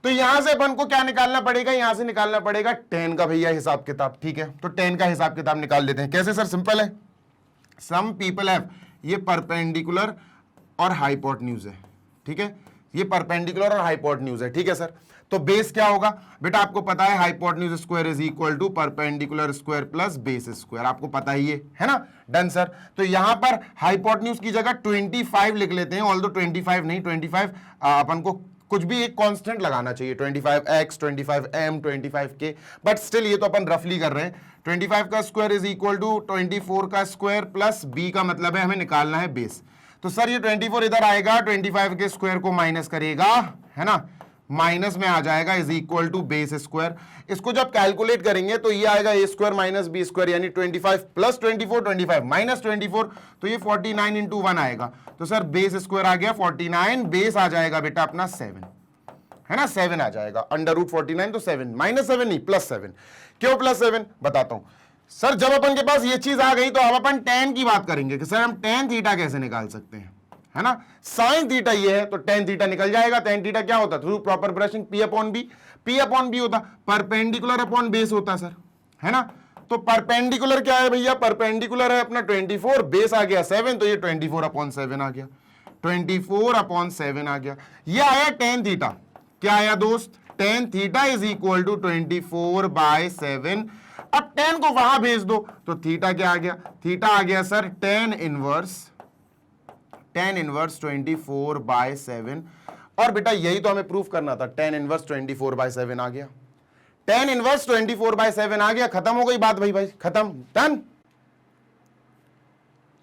तो यहां से अपन को क्या निकालना पड़ेगा, यहां से निकालना पड़ेगा tan का भैया हिसाब किताब। ठीक है, तो tan का हिसाब किताब निकाल लेते हैं। कैसे सर? सिंपल है, सम पीपल हैव, ये परपेंडिकुलर और हाइपोटेन्यूज है। ठीक है, ये परपेंडिकुलर और हाइपोटेन्यूज है। ठीक है सर, तो बेस क्या होगा बेटा? आपको पता है hypotenuse square is equal to perpendicular square plus base square, आपको पता ही है ना? Done sir. तो यहां पर हाइपोटेन्यूज की जगह 25 लिख लेते हैं, ऑल्दो 25 नहीं, 25 अपन को कुछ भी एक कांस्टेंट लगाना चाहिए, 25x, 25m, 25k, but still ये तो अपन रफली कर रहे हैं। 25 का स्क्वायर इज इक्वल टू 24 का स्क्वायर प्लस b का मतलब है हमें निकालना है बेस। तो सर ये 24 इधर आएगा, 25 के स्क्वायर को माइनस करेगा, है ना, माइनस में आ जाएगा, is equal to base square. इसको जब कैलकुलेट करेंगे तो ये आएगा a square minus b square, यानी 25 प्लस 24, 25 माइनस 24, तो ये 49 इंटू 1 आएगा। तो सर बेस स्क्वायर आ गया 49, बेस आ जाएगा बेटा अपना 7, है ना, 7 आ जाएगा, अंडर रूट 49, तो 7 माइनस 7 नहीं, प्लस 7। क्यों प्लस 7 बताता हूं सर। जब अपन के पास ये चीज आ गई तो अब अपन tan की बात करेंगे कि सर हम tan थीटा कैसे निकाल सकते हैं, है ना। साइन थीटा ये है तो tan थीटा निकल जाएगा। tan थीटा क्या होता? Through proper brushing p upon b होता, परपेंडिकुलर अपॉन बेस होता सर, है ना। तो परपेंडिकुलर क्या है भैया? परपेंडिकुलर है अपना 24, बेस आ गया 7, तो ये 24 अपॉन 7 आ गया, 24 अपॉन 7 आ गया। ये आया tan थीटा। क्या आया दोस्त? tan theta is equal to 24/7। अब tan को वहां भेज दो तो थीटा क्या आ गया? थीटा आ गया सर tan इनवर्स 24/7। और बेटा यही तो हमें प्रूफ करना था, tan इनवर्स 24/7 आ गया, tan इनवर्स 24/7 आ गया। खत्म हो गई बात भाई, खत्म, डन।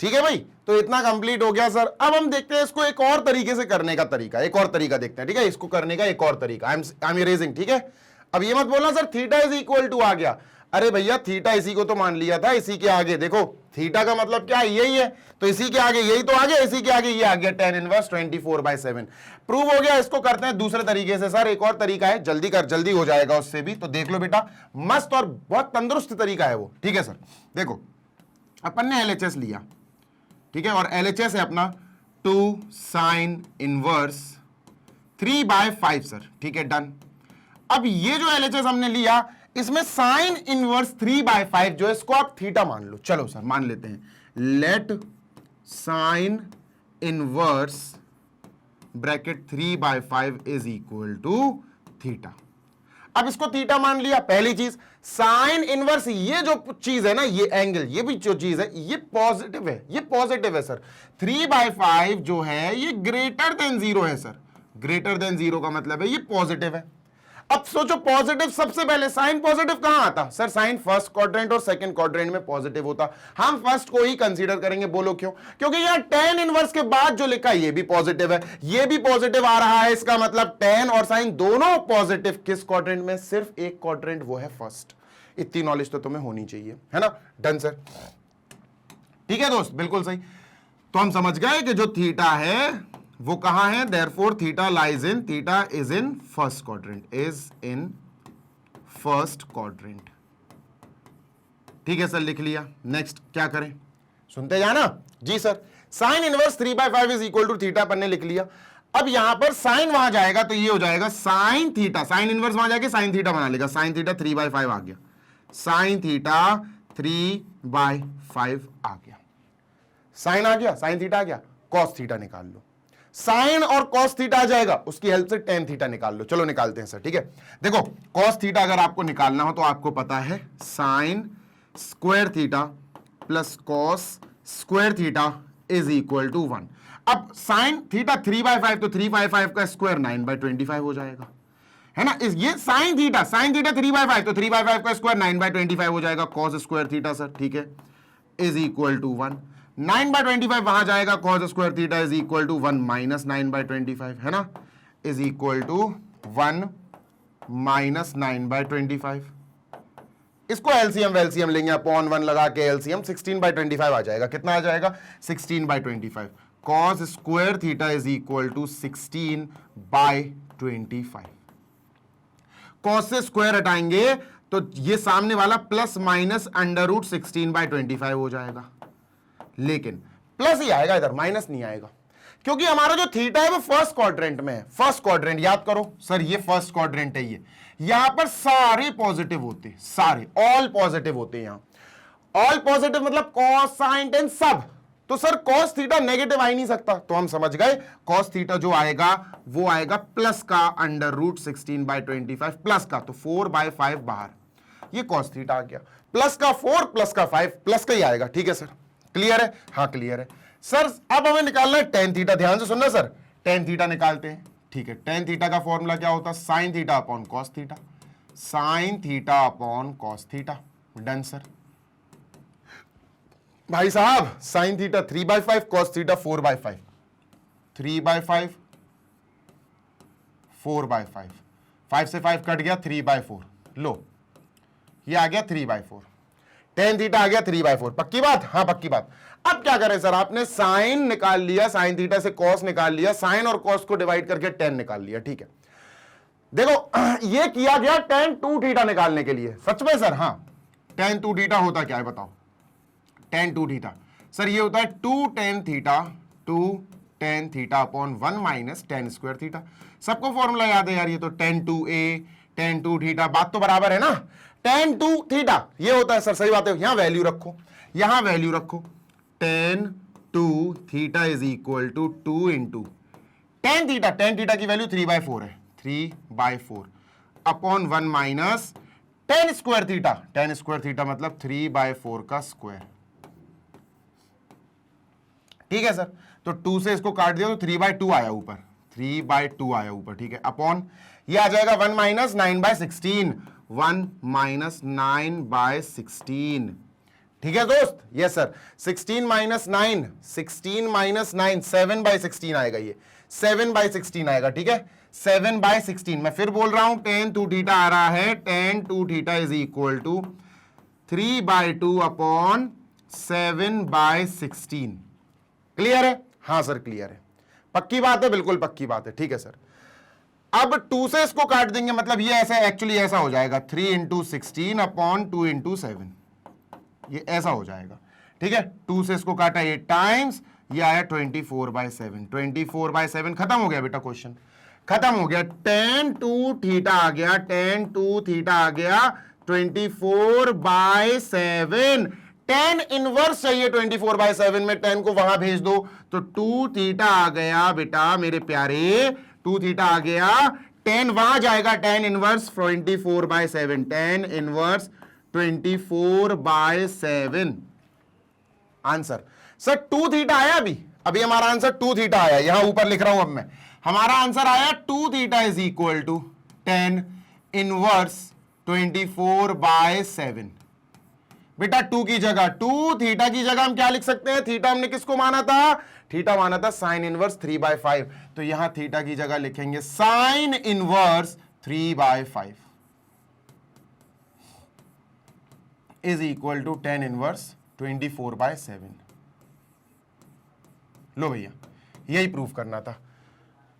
ठीक है भाई, तो इतना कंप्लीट हो गया सर। अब हम देखते हैं इसको एक और तरीके से करने का तरीका, एक और तरीका देखते हैं। ठीक है, इसको करने का एक और तरीका, आई एम इरेजिंग। ठीक है, अब ये मत बोलना sir theta is equal to आ गया। अरे भैया थीटा इसी को तो मान लिया था, इसी के आगे देखो थीटा का मतलब क्या है? यही है, तो इसी के आगे यही तो आ गया, इसी के आगे ये आ गया tan इनवर्स 24/7। प्रूव हो गया। इसको करते हैं दूसरे तरीके से सर, एक और तरीका है, जल्दी कर, जल्दी हो जाएगा उससे भी, तो देख लो बेटा, मस्त और बहुत तंदुरुस्त तरीका है वो। ठीक है सर, देखो अपन ने LHS लिया, ठीक है, और LHS है अपना 2 साइन इनवर्स 3/5 सर। ठीक है, डन। अब ये जो LHS हमने लिया, इसमें साइन इनवर्स 3/5 जो है, इसको आप थीटा मान लो। चलो सर मान लेते हैं, let sine inverse bracket 3/5 is equal to theta. अब इसको थीटा मान लिया, पहली चीज। साइन इनवर्स ये जो चीज है ना, ये एंगल, ये भी जो चीज है, ये पॉजिटिव है, ये पॉजिटिव है सर। 3/5 जो है ये ग्रेटर देन 0 है सर। ग्रेटर देन 0 का मतलब है ये पॉजिटिव है। अब सोचो पॉजिटिव, सबसे पहले साइन पॉजिटिव कहां आता? सर साइन फर्स्ट क्वाड्रेंट और सेकंड क्वाड्रेंट में पॉजिटिव होता। हम फर्स्ट को ही कंसीडर करेंगे, बोलो क्यों? क्योंकि यार tan इनवर्स के बाद जो लिखा है ये भी पॉजिटिव है, ये भी पॉजिटिव आ रहा है, इसका मतलब tan और साइन दोनों पॉजिटिव। किस क्वाड्रेंट में? सिर्फ एक क्वाड्रेंट, वो है फर्स्ट। इतनी नॉलेज तो तुम्हें होनी चाहिए, है ना। डन सर, ठीक है दोस्त, बिल्कुल सही। तो हम समझ गए कि जो थीटा है वो कहां है, therefore theta lies in, theta is in first quadrant, is in first quadrant. ठीक है सर, लिख लिया। नेक्स्ट क्या करें, सुनते जाना जी sir. Sine inverse 3/5 is equal to theta पर ने लिख लिया। अब यहां पर साइन वहां जाएगा तो ये हो जाएगा साइन थीटा, साइन इनवर्स वहां जाके साइन थीटा बना लेगा, साइन थीटा 3/5 आ गया, साइन थीटा 3/5 आ गया। साइन आ गया, साइन थीटा आ गया, कॉस थीटा निकाल लो। साइन और कॉस थीटा आ जाएगा, उसकी हेल्प से tan थीटा निकाल लो। चलो निकालते हैं सर। ठीक है, देखो कॉस थीटा अगर आपको निकालना हो तो आपको पता है sine square theta plus cos square theta is equal to 1। अब साइन थीटा 3/5, तो 3/5 का स्क्वायर 9/25 हो जाएगा, है ना। ये साइन थीटा 3/5, तो 3/5 का स्क्वायर 9/25 हो जाएगा, कॉस स्क्वायर थीटा सर। ठीक है, इज इक्वल टू 1। 9/25 वहां जाएगा, cos square theta is equal to 1 minus 9/25, है ना, इज इक्वल टू 1 माइनस 9/25। इसको एलसीएम लेंगे, अपॉन 1 लगा के एलसीएम 16/25 आ जाएगा। कितना आ जाएगा? 16/25। cos square theta is equal to 16/25। cos से स्क्वायर हटाएंगे तो ये सामने वाला प्लस माइनस √16/25 हो जाएगा, लेकिन प्लस ही आएगा इधर, माइनस नहीं आएगा, क्योंकि हमारा जो थीटा है वो फर्स्ट क्वाड्रेंट में है। फर्स्ट क्वाड्रेंट याद करो सर, ये फर्स्ट क्वाड्रेंट है, ये यहां पर सारे पॉजिटिव होते हैं, सारे ऑल पॉजिटिव होते हैं। यहां ऑल पॉजिटिव मतलब कॉस साइन टेन सब, तो सर कॉस थीटा नेगेटिव आ ही नहीं सकता, तो हम समझ गए कॉस थीटा जो आएगा वो आएगा प्लस का √16/25 प्लस का, तो 4/5 बाहर, ये कॉस थीटा आ गया, प्लस का 4 प्लस का 5 प्लस का ही आएगा। ठीक है सर, क्लियर है? हाँ क्लियर है सर। अब हमें निकालना है टेन थीटा, ध्यान से सुनना सर, टेन थीटा निकालते हैं। ठीक है, टेन थीटा का फॉर्मूला क्या होता है? Sine theta upon cos theta, sine theta upon cos theta. Done sir. भाई साहब साइन थीटा 3/5, कॉस थीटा 4/5, 3/5 4/5, 5 से 5 कट गया 3/4, लो ये आ गया 3/4, टेन थीटा आ गया 3/4। पक्की बात? हाँ पक्की बात। अब क्या करें सर, आपने साइन निकाल लिया, साइन थीटा से कॉस निकाल लिया, साइन और कॉस को डिवाइड करके टेन निकाल लिया। ठीक है, देखो ये किया गया tan 2 थीटा निकालने के लिए। सच में सर? हाँ, tan 2 थीटा होता क्या है बताओ? tan 2 थीटा सर ये होता है 2 tan theta upon 1 minus tan square theta. सबको फॉर्मूला याद है यार, ये तो tan 2a tan 2 थीटा, बात तो बराबर है ना। tan 2 थीटा ये होता है सर, सही बात है। यहां वैल्यू रखो, यहां वैल्यू रखो, tan 2 theta is equal to 2 into tan theta की वैल्यू 3/4 है, 3/4 upon 1 minus tan square theta मतलब 3/4 का स्क्वायर। ठीक है सर, तो 2 से इसको काट दिया तो 3/2 आया ऊपर, 3/2 आया ऊपर। ठीक है, अपॉन ये आ जाएगा 1 माइनस 9/16, 1 माइनस 9/16। ठीक है दोस्त? यस सर, 16 माइनस 9, 7/16 आएगा, ये 7/16 आएगा। ठीक है, 7/16। मैं फिर बोल रहा हूं tan 2 थीटा आ रहा है, tan 2 theta is equal to 3/2 upon 7/16। Clear है? हाँ सर क्लियर है, पक्की बात है, बिल्कुल पक्की बात है। ठीक है सर, अब 2 से इसको काट देंगे, मतलब ये ऐसा एक्चुअली ऐसा हो जाएगा 3 इंटू 16 अपॉन 2 इंटू 7, ये ऐसा हो जाएगा। ठीक है, 2 से इसको काटा 8 टाइम्स, ये आया 24/7, 24/7। खत्म हो गया बेटा, क्वेश्चन खत्म हो गया। tan 2 थीटा आ गया, tan 2 थीटा आ गया 24/7। tan इनवर्स चाहिए 24/7 में, tan को वहां भेज दो तो 2 थीटा आ गया बेटा मेरे प्यारे, 2 थीटा आ गया, tan वहां जाएगा, tan inverse 24/7, tan inverse 24/7 answer. Sir 2 theta आया, अभी हमारा आंसर 2 थीटा आया, यहां ऊपर लिख रहा हूं अब मैं, हमारा आंसर आया 2 theta is equal to tan inverse 24/7। बेटा 2 की जगह, 2 थीटा की जगह हम क्या लिख सकते हैं? थीटा हमने किसको माना था? थीटा माना था साइन इनवर्स 3/5, तो यहां थीटा की जगह लिखेंगे sine inverse 3/5 is equal to tan inverse 24/7। लो भैया, यही प्रूफ करना था,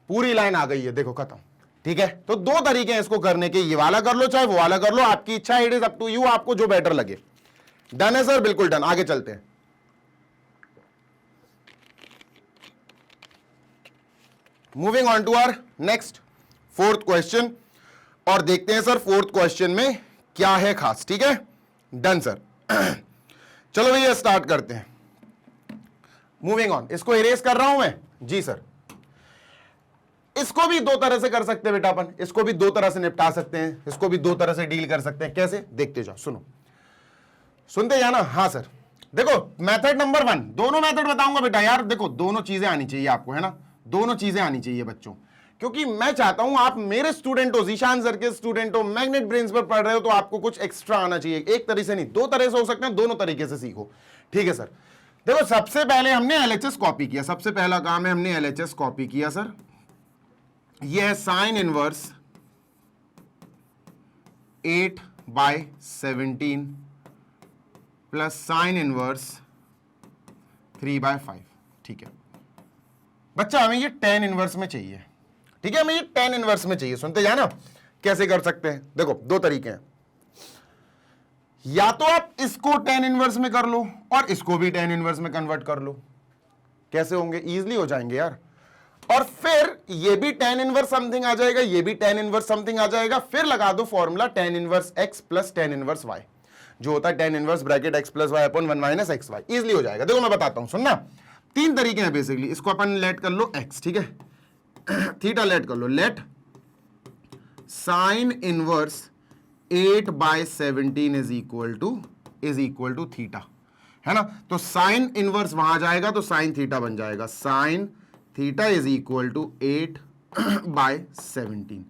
पूरी लाइन आ गई है, देखो खत्म। ठीक है, तो 2 तरीके हैं इसको करने के, ये वाला कर लो चाहे वो वाला कर लो, आपकी इच्छा, it is up to you, आपको जो बेटर लगे। डन है सर? बिल्कुल डन। आगे चलते हैं। Moving on to our next 4th question, और देखते हैं सर 4th क्वेश्चन में क्या है खास। ठीक है, डन सर। चलो भैया स्टार्ट करते हैं। मूविंग ऑन, इसको इरेज कर रहा हूं मैं जी सर। इसको भी 2 तरह से कर सकते हैं बेटा अपन, इसको भी 2 तरह से निपटा सकते हैं, इसको भी 2 तरह से डील कर सकते हैं। कैसे? देखते जाओ, सुनो, सुनते जाना। हाँ सर, देखो मेथड नंबर 1, दोनों मेथड बताऊंगा बेटा यार, देखो दोनों चीजें आनी चाहिए आपको, है ना, दोनों चीजें आनी चाहिए बच्चों, क्योंकि मैं चाहता हूं आप मेरे स्टूडेंट हो, जीशान सर के स्टूडेंट हो, मैग्नेट ब्रेन्स पर पढ़ रहे हो, तो आपको कुछ एक्स्ट्रा आना चाहिए। एक तरीके से नहीं, 2 तरह से हो सकते हैं, दोनों तरीके से सीखो। ठीक है सर, देखो सबसे पहले हमने LHS कॉपी किया, सबसे पहला काम है हमने LHS कॉपी किया सर। यह है sine inverse 8/17 plus sine inverse 3/5। ठीक है बच्चा, हमें ये tan इनवर्स में चाहिए। ठीक है, हमें ये tan इनवर्स में चाहिए। सुनते जाना कैसे कर सकते हैं, देखो 2 तरीके हैं। या तो आप इसको tan इनवर्स में कर लो और इसको भी tan इनवर्स में कन्वर्ट कर लो। कैसे होंगे? इजीली हो जाएंगे यार। और फिर ये भी tan इनवर्स समथिंग आ जाएगा, ये भी tan इनवर्स समथिंग आ जाएगा, फिर लगा दो formula tan inverse x plus tan inverse y, जो होता है tan inverse bracket x plus y upon 1 minus x y. Easily हो जाएगा। देखो मैं बताता हूं, सुनना। तीन तरीके हैं बेसिकली। इसको अपन लेट कर लो x, ठीक है, थीटा लेट कर लो। Let sine inverse 8/17 is equal to theta, है ना। तो साइन इनवर्स वहां जाएगा तो साइन थीटा बन जाएगा, sine theta is equal to 8/17।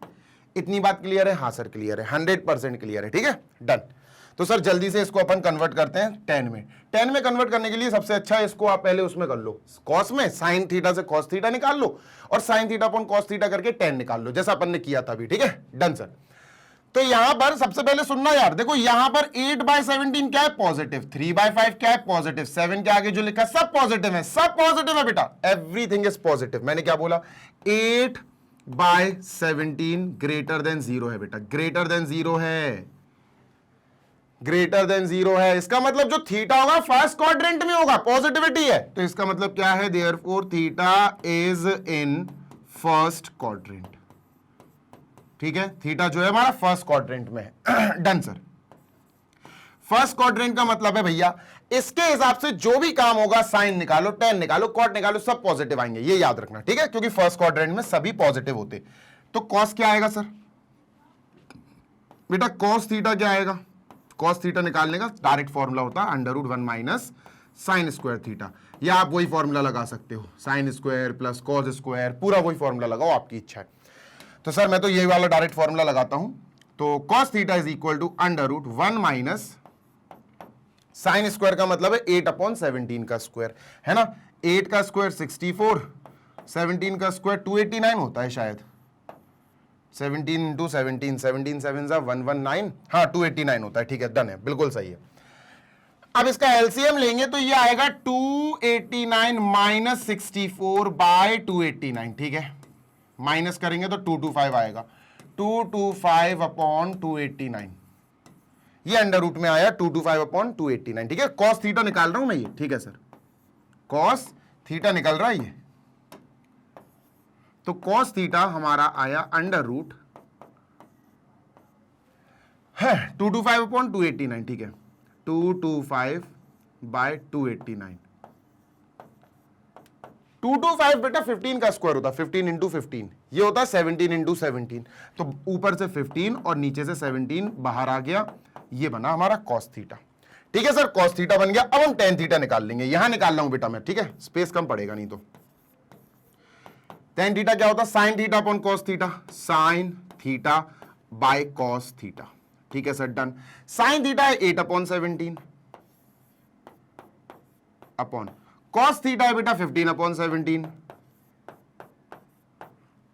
इतनी बात क्लियर है? हाँ सर क्लियर है, 100% क्लियर है, ठीक है, डन। तो सर जल्दी से इसको अपन कन्वर्ट करते हैं tan में। tan में कन्वर्ट करने के लिए सबसे अच्छा है इसको आप पहले उसमें कर लो, cos में, साइन थीटा से cos थीटा निकाल लो और sine theta upon cos theta करके tan निकाल लो, जैसा अपन ने किया था अभी, ठीक है, डन सर। तो यहां पर सबसे पहले सुनना यार, देखो यहां पर 8/17 क्या है? पॉजिटिव। 3/5 क्या है? पॉजिटिव। 7 के आगे जो लिखा है सब पॉजिटिव है, सब पॉजिटिव है बेटा, एवरीथिंग इज पॉजिटिव। मैंने क्या बोला? 8/17 ग्रेटर देन 0 है बेटा, ग्रेटर देन 0 है, ग्रेटर देन 0 है। इसका मतलब जो थीटा होगा फर्स्ट क्वाड्रेंट में होगा, पॉजिटिविटी है, तो इसका मतलब क्या है? Therefore theta is in first quadrant, ठीक है, थीटा जो है हमारा फर्स्ट क्वाड्रेंट में है। Done sir. फर्स्ट क्वाड्रेंट का मतलब है भैया इसके हिसाब से जो भी काम होगा, साइन निकालो, tan निकालो, कॉट निकालो, सब पॉजिटिव आएंगे, ये याद रखना, ठीक है, क्योंकि फर्स्ट क्वाड्रेंट में सभी पॉजिटिव होते। तो cos क्या आएगा सर? बेटा cos थीटा क्या आएगा? cos थीटा निकालने का डायरेक्ट फॉर्मूला होता है √1 माइनस साइन स्क्वायर थीटा, या आप वही फॉर्मूला लगा सकते हो, sine square plus cos square, पूरा वही फॉर्मूला लगाओ, आपकी इच्छा है। तो सर मैं तो यही वाला डायरेक्ट फॉर्मूला लगाता हूं। तो cos theta is equal to √1 minus sine square का मतलब है 8/17 का स्क्वायर, है ना। 8 का स्क्वायर 64, 17 का स्क्वायर 289 होता है शायद। 17 इंटू 17, 17 7 119, हाँ 289 होता है, ठीक है, डन है, बिल्कुल सही है। अब इसका एलसीएम लेंगे तो ये आएगा 289 माइनस 64/289, ठीक है, माइनस करेंगे तो 225 आएगा, 225/289, ये अंडर रूट में आया 225/289, ठीक है। cos थीटा निकाल रहा हूं मैं ये, ठीक है सर, cos थीटा निकल रहा है ये। तो cos थीटा हमारा आया अंडर रूट है 225/289, ठीक है, 225/289। 225 बेटा 15 का स्क्वायर होता है, 15 इंटू 15, ये होता है 17 इंटू 17, तो ऊपर से 15 और नीचे से 17 बाहर आ गया, ये बना हमारा cos थीटा, ठीक है सर, cos थीटा बन गया। अब हम tan थीटा निकाल लेंगे, यहां निकाल रहा हूं बेटा मैं, ठीक है, स्पेस कम पड़ेगा नहीं तो। tan थीटा क्या होता है? Sine theta upon cos theta, sine theta by cos theta, ठीक है सर, डन। साइन थीटा है 8/17 अपॉन cos थीटा है बेटा 15/17,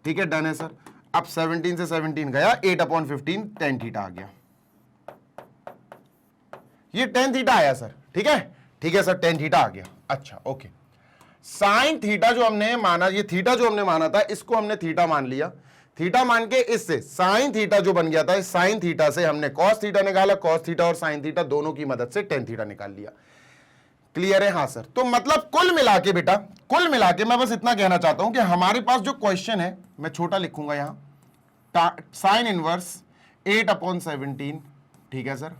ठीक है, डन है सर। अब 17 से 17 गया, 8/15 tan थीटा आ गया, ये tan थीटा आया सर, ठीक है, ठीक है सर, tan थीटा आ गया। अच्छा ओके, साइन थीटा जो हमने माना, ये थीटा जो हमने माना था इसको हमने थीटा मान लिया, थीटा मान के इससे साइन थीटा जो बन गया था, साइन थीटा से हमने cos थीटा निकाला, cos थीटा और साइन थीटा दोनों की मदद से tan थीटा निकाल लिया। क्लियर है? हाँ सर। तो मतलब कुल मिला के बेटा, कुल मिला के मैं बस इतना कहना चाहता हूं कि हमारे पास जो क्वेश्चन है, मैं छोटा लिखूंगा यहां, साइन इनवर्स 8/17, ठीक है सर,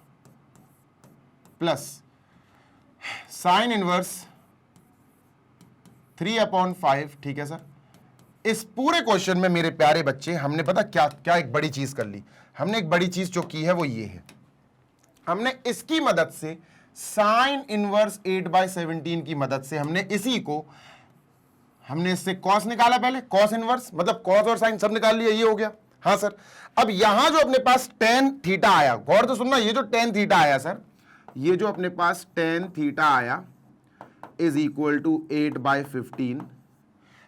प्लस साइन इनवर्स 3/5, ठीक है सर। इस पूरे क्वेश्चन में मेरे प्यारे बच्चे हमने पता क्या क्या एक बड़ी चीज कर ली, हमने एक बड़ी चीज जो की है वो ये है, हमने इसकी मदद से साइन इनवर्स 8/17 की मदद से हमने इसी को, हमने इससे cos निकाला, पहले cos इनवर्स मतलब cos और साइन सब निकाल लिया, ये हो गया। हाँ सर, अब यहां जो अपने पास tan थीटा आया, गौर तो सुनना, ये जो tan थीटा आया सर, ये जो अपने पास tan थीटा आया इज इक्वल टू 8/15,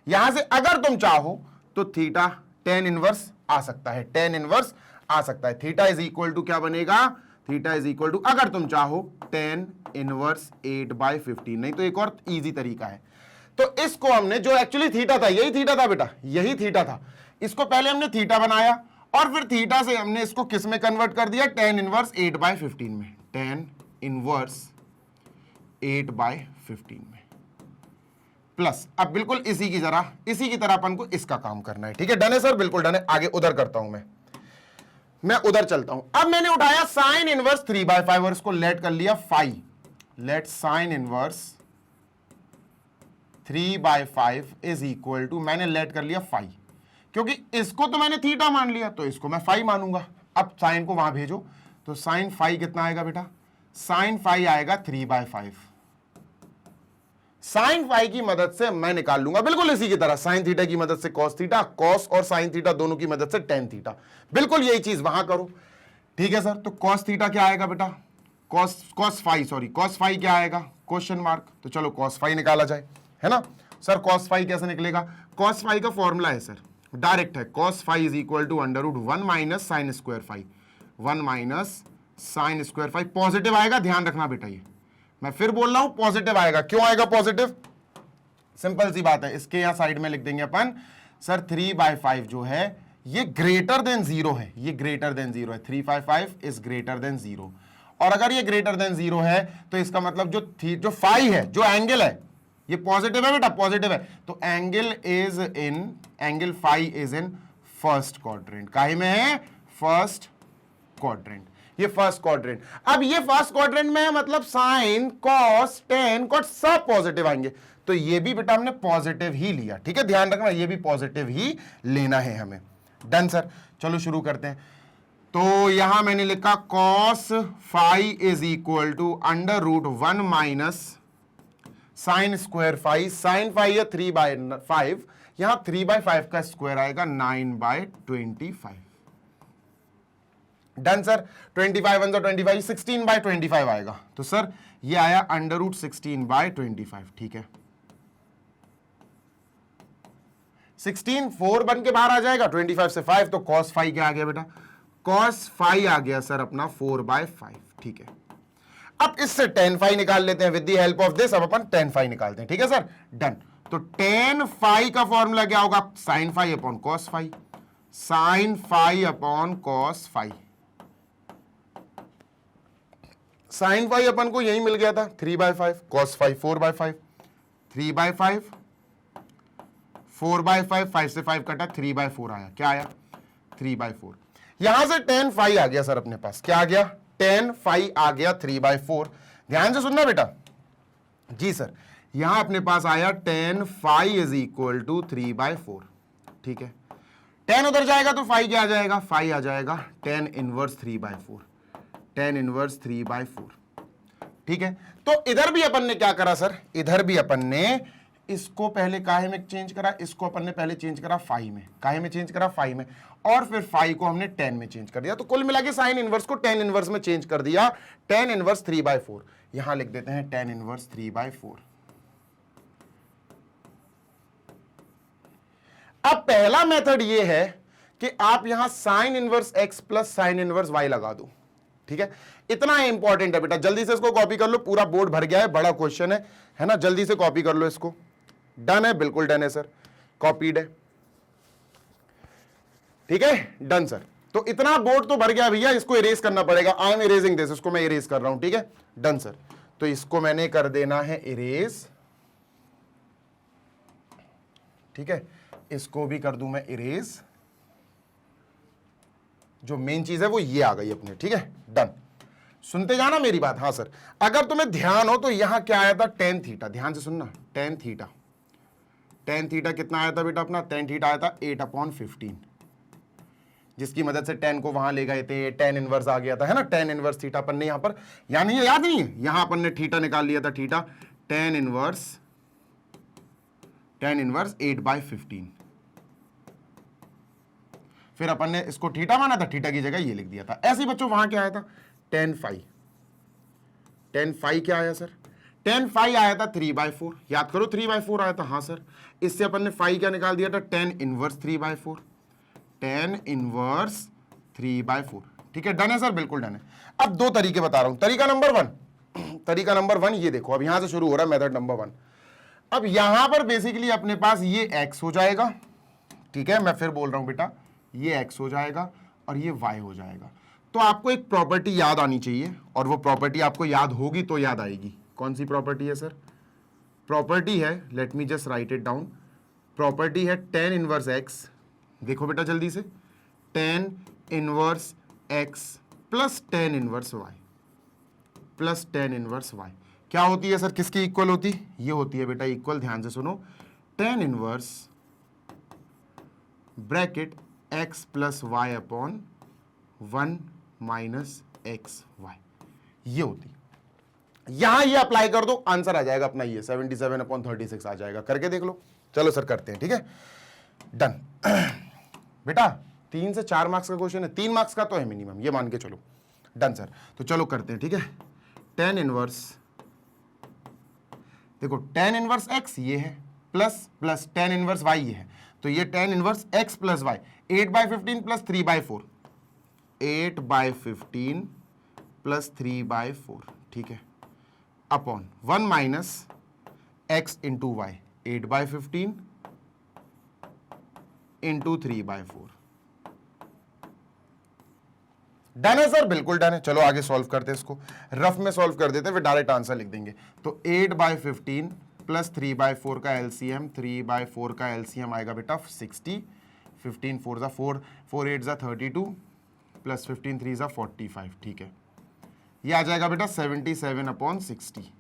यहां से अगर तुम चाहो तो थीटा tan इनवर्स आ सकता है, tan इनवर्स आ सकता है। थीटा इज इक्वल टू क्या बनेगा? थीटा इज इक्वल टू, अगर तुम चाहो, tan इनवर्स 8/15, नहीं तो एक और इजी तरीका है। तो इसको हमने, जो एक्चुअली थीटा था, यही थीटा था बेटा, यही थीटा था, इसको पहले हमने थीटा बनाया और फिर थीटा से हमने इसको किस में कन्वर्ट कर दिया? tan इनवर्स 8/15 में, tan इनवर्स 8/15 में, प्लस अब बिल्कुल इसी की तरह अपन को इसका काम करना है। ठीक है, डन है सर, बिल्कुल डन है। आगे उधर करता हूं मैं उधर चलता हूं। अब मैंने उठाया साइन इनवर्स 3/5 और इसको लेट कर लिया phi. Let sine inverse 3/5 is equal to, मैंने लेट कर लिया फाई, क्योंकि इसको तो मैंने थीटा मान लिया तो इसको मैं फाई मानूंगा। अब साइन को वहां भेजो तो साइन फाई कितना आएगा बेटा, साइन फाई आएगा 3/5। साइन फाई की मदद से मैं निकाल लूंगा बिल्कुल इसी की तरह, साइन थीटा की मदद से कॉस थीटा, कॉस और साइन थीटा दोनों की मदद से टेन थीटा, बिल्कुल यही चीज वहां करो। ठीक है सर, तो कॉस थीटा क्या आएगा बेटा, कॉस फाई क्या आएगा, क्वेश्चन मार्क। तो चलो कॉस फाई निकाला जाए, है ना सर। कॉस फाई कैसे निकलेगा, कॉस फाई का फॉर्मूला है सर, डायरेक्ट है, cos phi is equal to √1 minus sine square phi, 1 minus sine square phi. Positive आएगा, ध्यान रखना बेटा, ये मैं फिर बोल रहा हूं पॉजिटिव आएगा। क्यों आएगा पॉजिटिव, सिंपल सी बात है, इसके यहां साइड में लिख देंगे अपन सर 3/5 जो है ये ग्रेटर देन 0 है, ये ग्रेटर देन 0 है, 3/5 इज ग्रेटर देन 0। और अगर ये ग्रेटर देन 0 है तो इसका मतलब जो फाई है, जो एंगल है, ये पॉजिटिव है बेटा, पॉजिटिव है, तो angle phi is in first quadrant. काहे में है, फर्स्ट क्वाड्रेंट, ये फर्स्ट क्वाड्रेंट। अब ये फर्स्ट क्वाड्रेंट में है, मतलब साइन कॉस टेन कॉट सब पॉजिटिव आएंगे, तो ये भी बेटा हमने पॉजिटिव ही लिया। ठीक है, ध्यान रखना, ये भी पॉजिटिव ही लेना है हमें। डन सर, चलो शुरू करते हैं। तो यहां मैंने लिखा cos phi is equal to √1 minus sine square phi. Sine phi है 3/5, यहां 3/5 का स्क्वायर आएगा 9/25। डन सर, 25 1 25, 16/25 आएगा। तो सर ये आया √16/25। ठीक है, 16 4 बन के बाहर आ जाएगा, 25 से 5, तो कॉस फाई क्या आ गया बेटा, कॉस फाई आ गया सर अपना 4/5। ठीक है, अब इससे tan फाई निकाल लेते हैं with the help of this. अब अपन tan फाई निकालते हैं। ठीक है सर, डन। तो tan फाई का फॉर्मूला क्या होगा, sine phi upon cos phi, sine phi upon cos phi. Sine phi अपन को यही मिल गया था 3/5, कॉस फाई 4/5, 3/5 4/5, 5 से 5 कटा, 3/4 आया। क्या आया, 3/4। यहां से tan फाई आ गया सर अपने पास, क्या आ गया, tan फाई आ गया 3/4। ध्यान से सुनना बेटा जी सर, यहां अपने पास आया tan phi is equal to 3/4। ठीक है, tan उधर जाएगा तो फाई क्या आ जाएगा, फाई आ जाएगा tan इनवर्स 3/4, tan इनवर्स 3/4। ठीक है, तो इधर भी अपन ने क्या करा सर, इधर भी अपन ने इसको पहले काहे में चेंज करा, इसको अपन ने पहले चेंज करा फाई में, काहे में चेंज करा, फाई में, और फिर फाई को हमने tan में चेंज कर दिया। तो कुल मिला के साइन इनवर्स को tan इनवर्स में चेंज कर दिया, tan इनवर्स 3/4। यहां लिख देते हैं tan इनवर्स 3/4। अब पहला मेथड ये है कि आप यहां sine inverse x plus sine inverse y लगा दो। ठीक है, इतना इंपॉर्टेंट है बेटा, जल्दी से इसको कॉपी कर लो, पूरा बोर्ड भर गया है, बड़ा क्वेश्चन है ना, जल्दी से कॉपी कर लो इसको। डन है, बिल्कुल डन है सर, कॉपीड है। ठीक है, डन सर। तो इतना बोर्ड तो भर गया भैया, इसको इरेज करना पड़ेगा। आई एम इरेजिंग दिस, इसको मैं इरेज कर रहा हूं। ठीक है, डन सर। तो इसको मैंने कर देना है इरेज। ठीक है, इसको भी कर दूं मैं इरेज। जो मेन चीज है वो ये आ गई अपने। ठीक है, डन। सुनते जाना मेरी बात। हाँ सर, अगर तुम्हें ध्यान हो तो यहां क्या आया था, tan थीटा। ध्यान से सुनना, tan थीटा, tan थीटा कितना आया था बेटा अपना, tan थीटा आया था 8/15, जिसकी मदद से tan को वहां ले गए थे, tan इनवर्स आ गया था, है ना, tan इनवर्स थीटा अपन ने यहां पर, यानी ये याद नहीं है, यहां अपन ने थीटा निकाल लिया था, थीटा tan इनवर्स 8/15। फिर अपन ने इसको थीटा माना था, थीटा की जगह ये लिख दिया था। ऐसे ही बच्चों वहां क्या आया था, tan फाई। tan फाई क्या आया सर, tan फाई आया था 3/4। याद करो 3/4 आया था। हाँ सर, इससे अपन ने फाई क्या निकाल दिया था, tan इनवर्स 3/4, tan इनवर्स 3/4। ठीक है, डन है सर, बिल्कुल डन है। अब दो तरीके बता रहा हूं। तरीका नंबर वन ये देखो, अब यहां से शुरू हो रहा है मेथड नंबर 1। अब यहां पर बेसिकली अपने पास ये x हो जाएगा। ठीक है, मैं फिर बोल रहा हूं बेटा, ये x हो जाएगा और ये y हो जाएगा। तो आपको एक प्रॉपर्टी याद आनी चाहिए, और वो प्रॉपर्टी आपको याद होगी तो याद आएगी। कौन सी प्रॉपर्टी है सर? प्रॉपर्टी है, let me just right it down, property है tan इनवर्स x। देखो बेटा जल्दी से, tan inverse x plus tan inverse y plus tan inverse y क्या होती है सर? किसकी इक्वल होती? ये होती है बेटा इक्वल, ध्यान से सुनो, tan inverse bracket x plus y upon 1 minus x y, ये होती। यहां ये अप्लाई कर दो, आंसर आ जाएगा अपना, ये 77/36 आ जाएगा। करके देख लो। चलो सर करते हैं, ठीक है, डन। बेटा 3 से 4 मार्क्स का क्वेश्चन है, 3 मार्क्स का तो है मिनिमम, ये मान के चलो। डन सर, तो चलो करते हैं, ठीक है। tan इनवर्स, देखो tan इनवर्स x ये है, plus plus tan inverse y ये है, तो ये tan inverse x plus y, 8/15 plus 3/4, 8/15 plus 3/4, ठीक है, upon 1 minus x into y, 8/15 into 3/4। Done है सर? बिल्कुल डन है। चलो आगे सॉल्व करते हैं इसको, रफ में सॉल्व कर देते हैं, फिर डायरेक्ट आंसर लिख देंगे। तो 8/15 प्लस 3/4 का एलसीएम, 3/4 का एलसीएम आएगा बेटा 60, 15 4 ज़ा 4, 4 8 ज़ा 32 प्लस 15 3 ज़ा 45, ठीक है, ये आ जाएगा बेटा 77/60,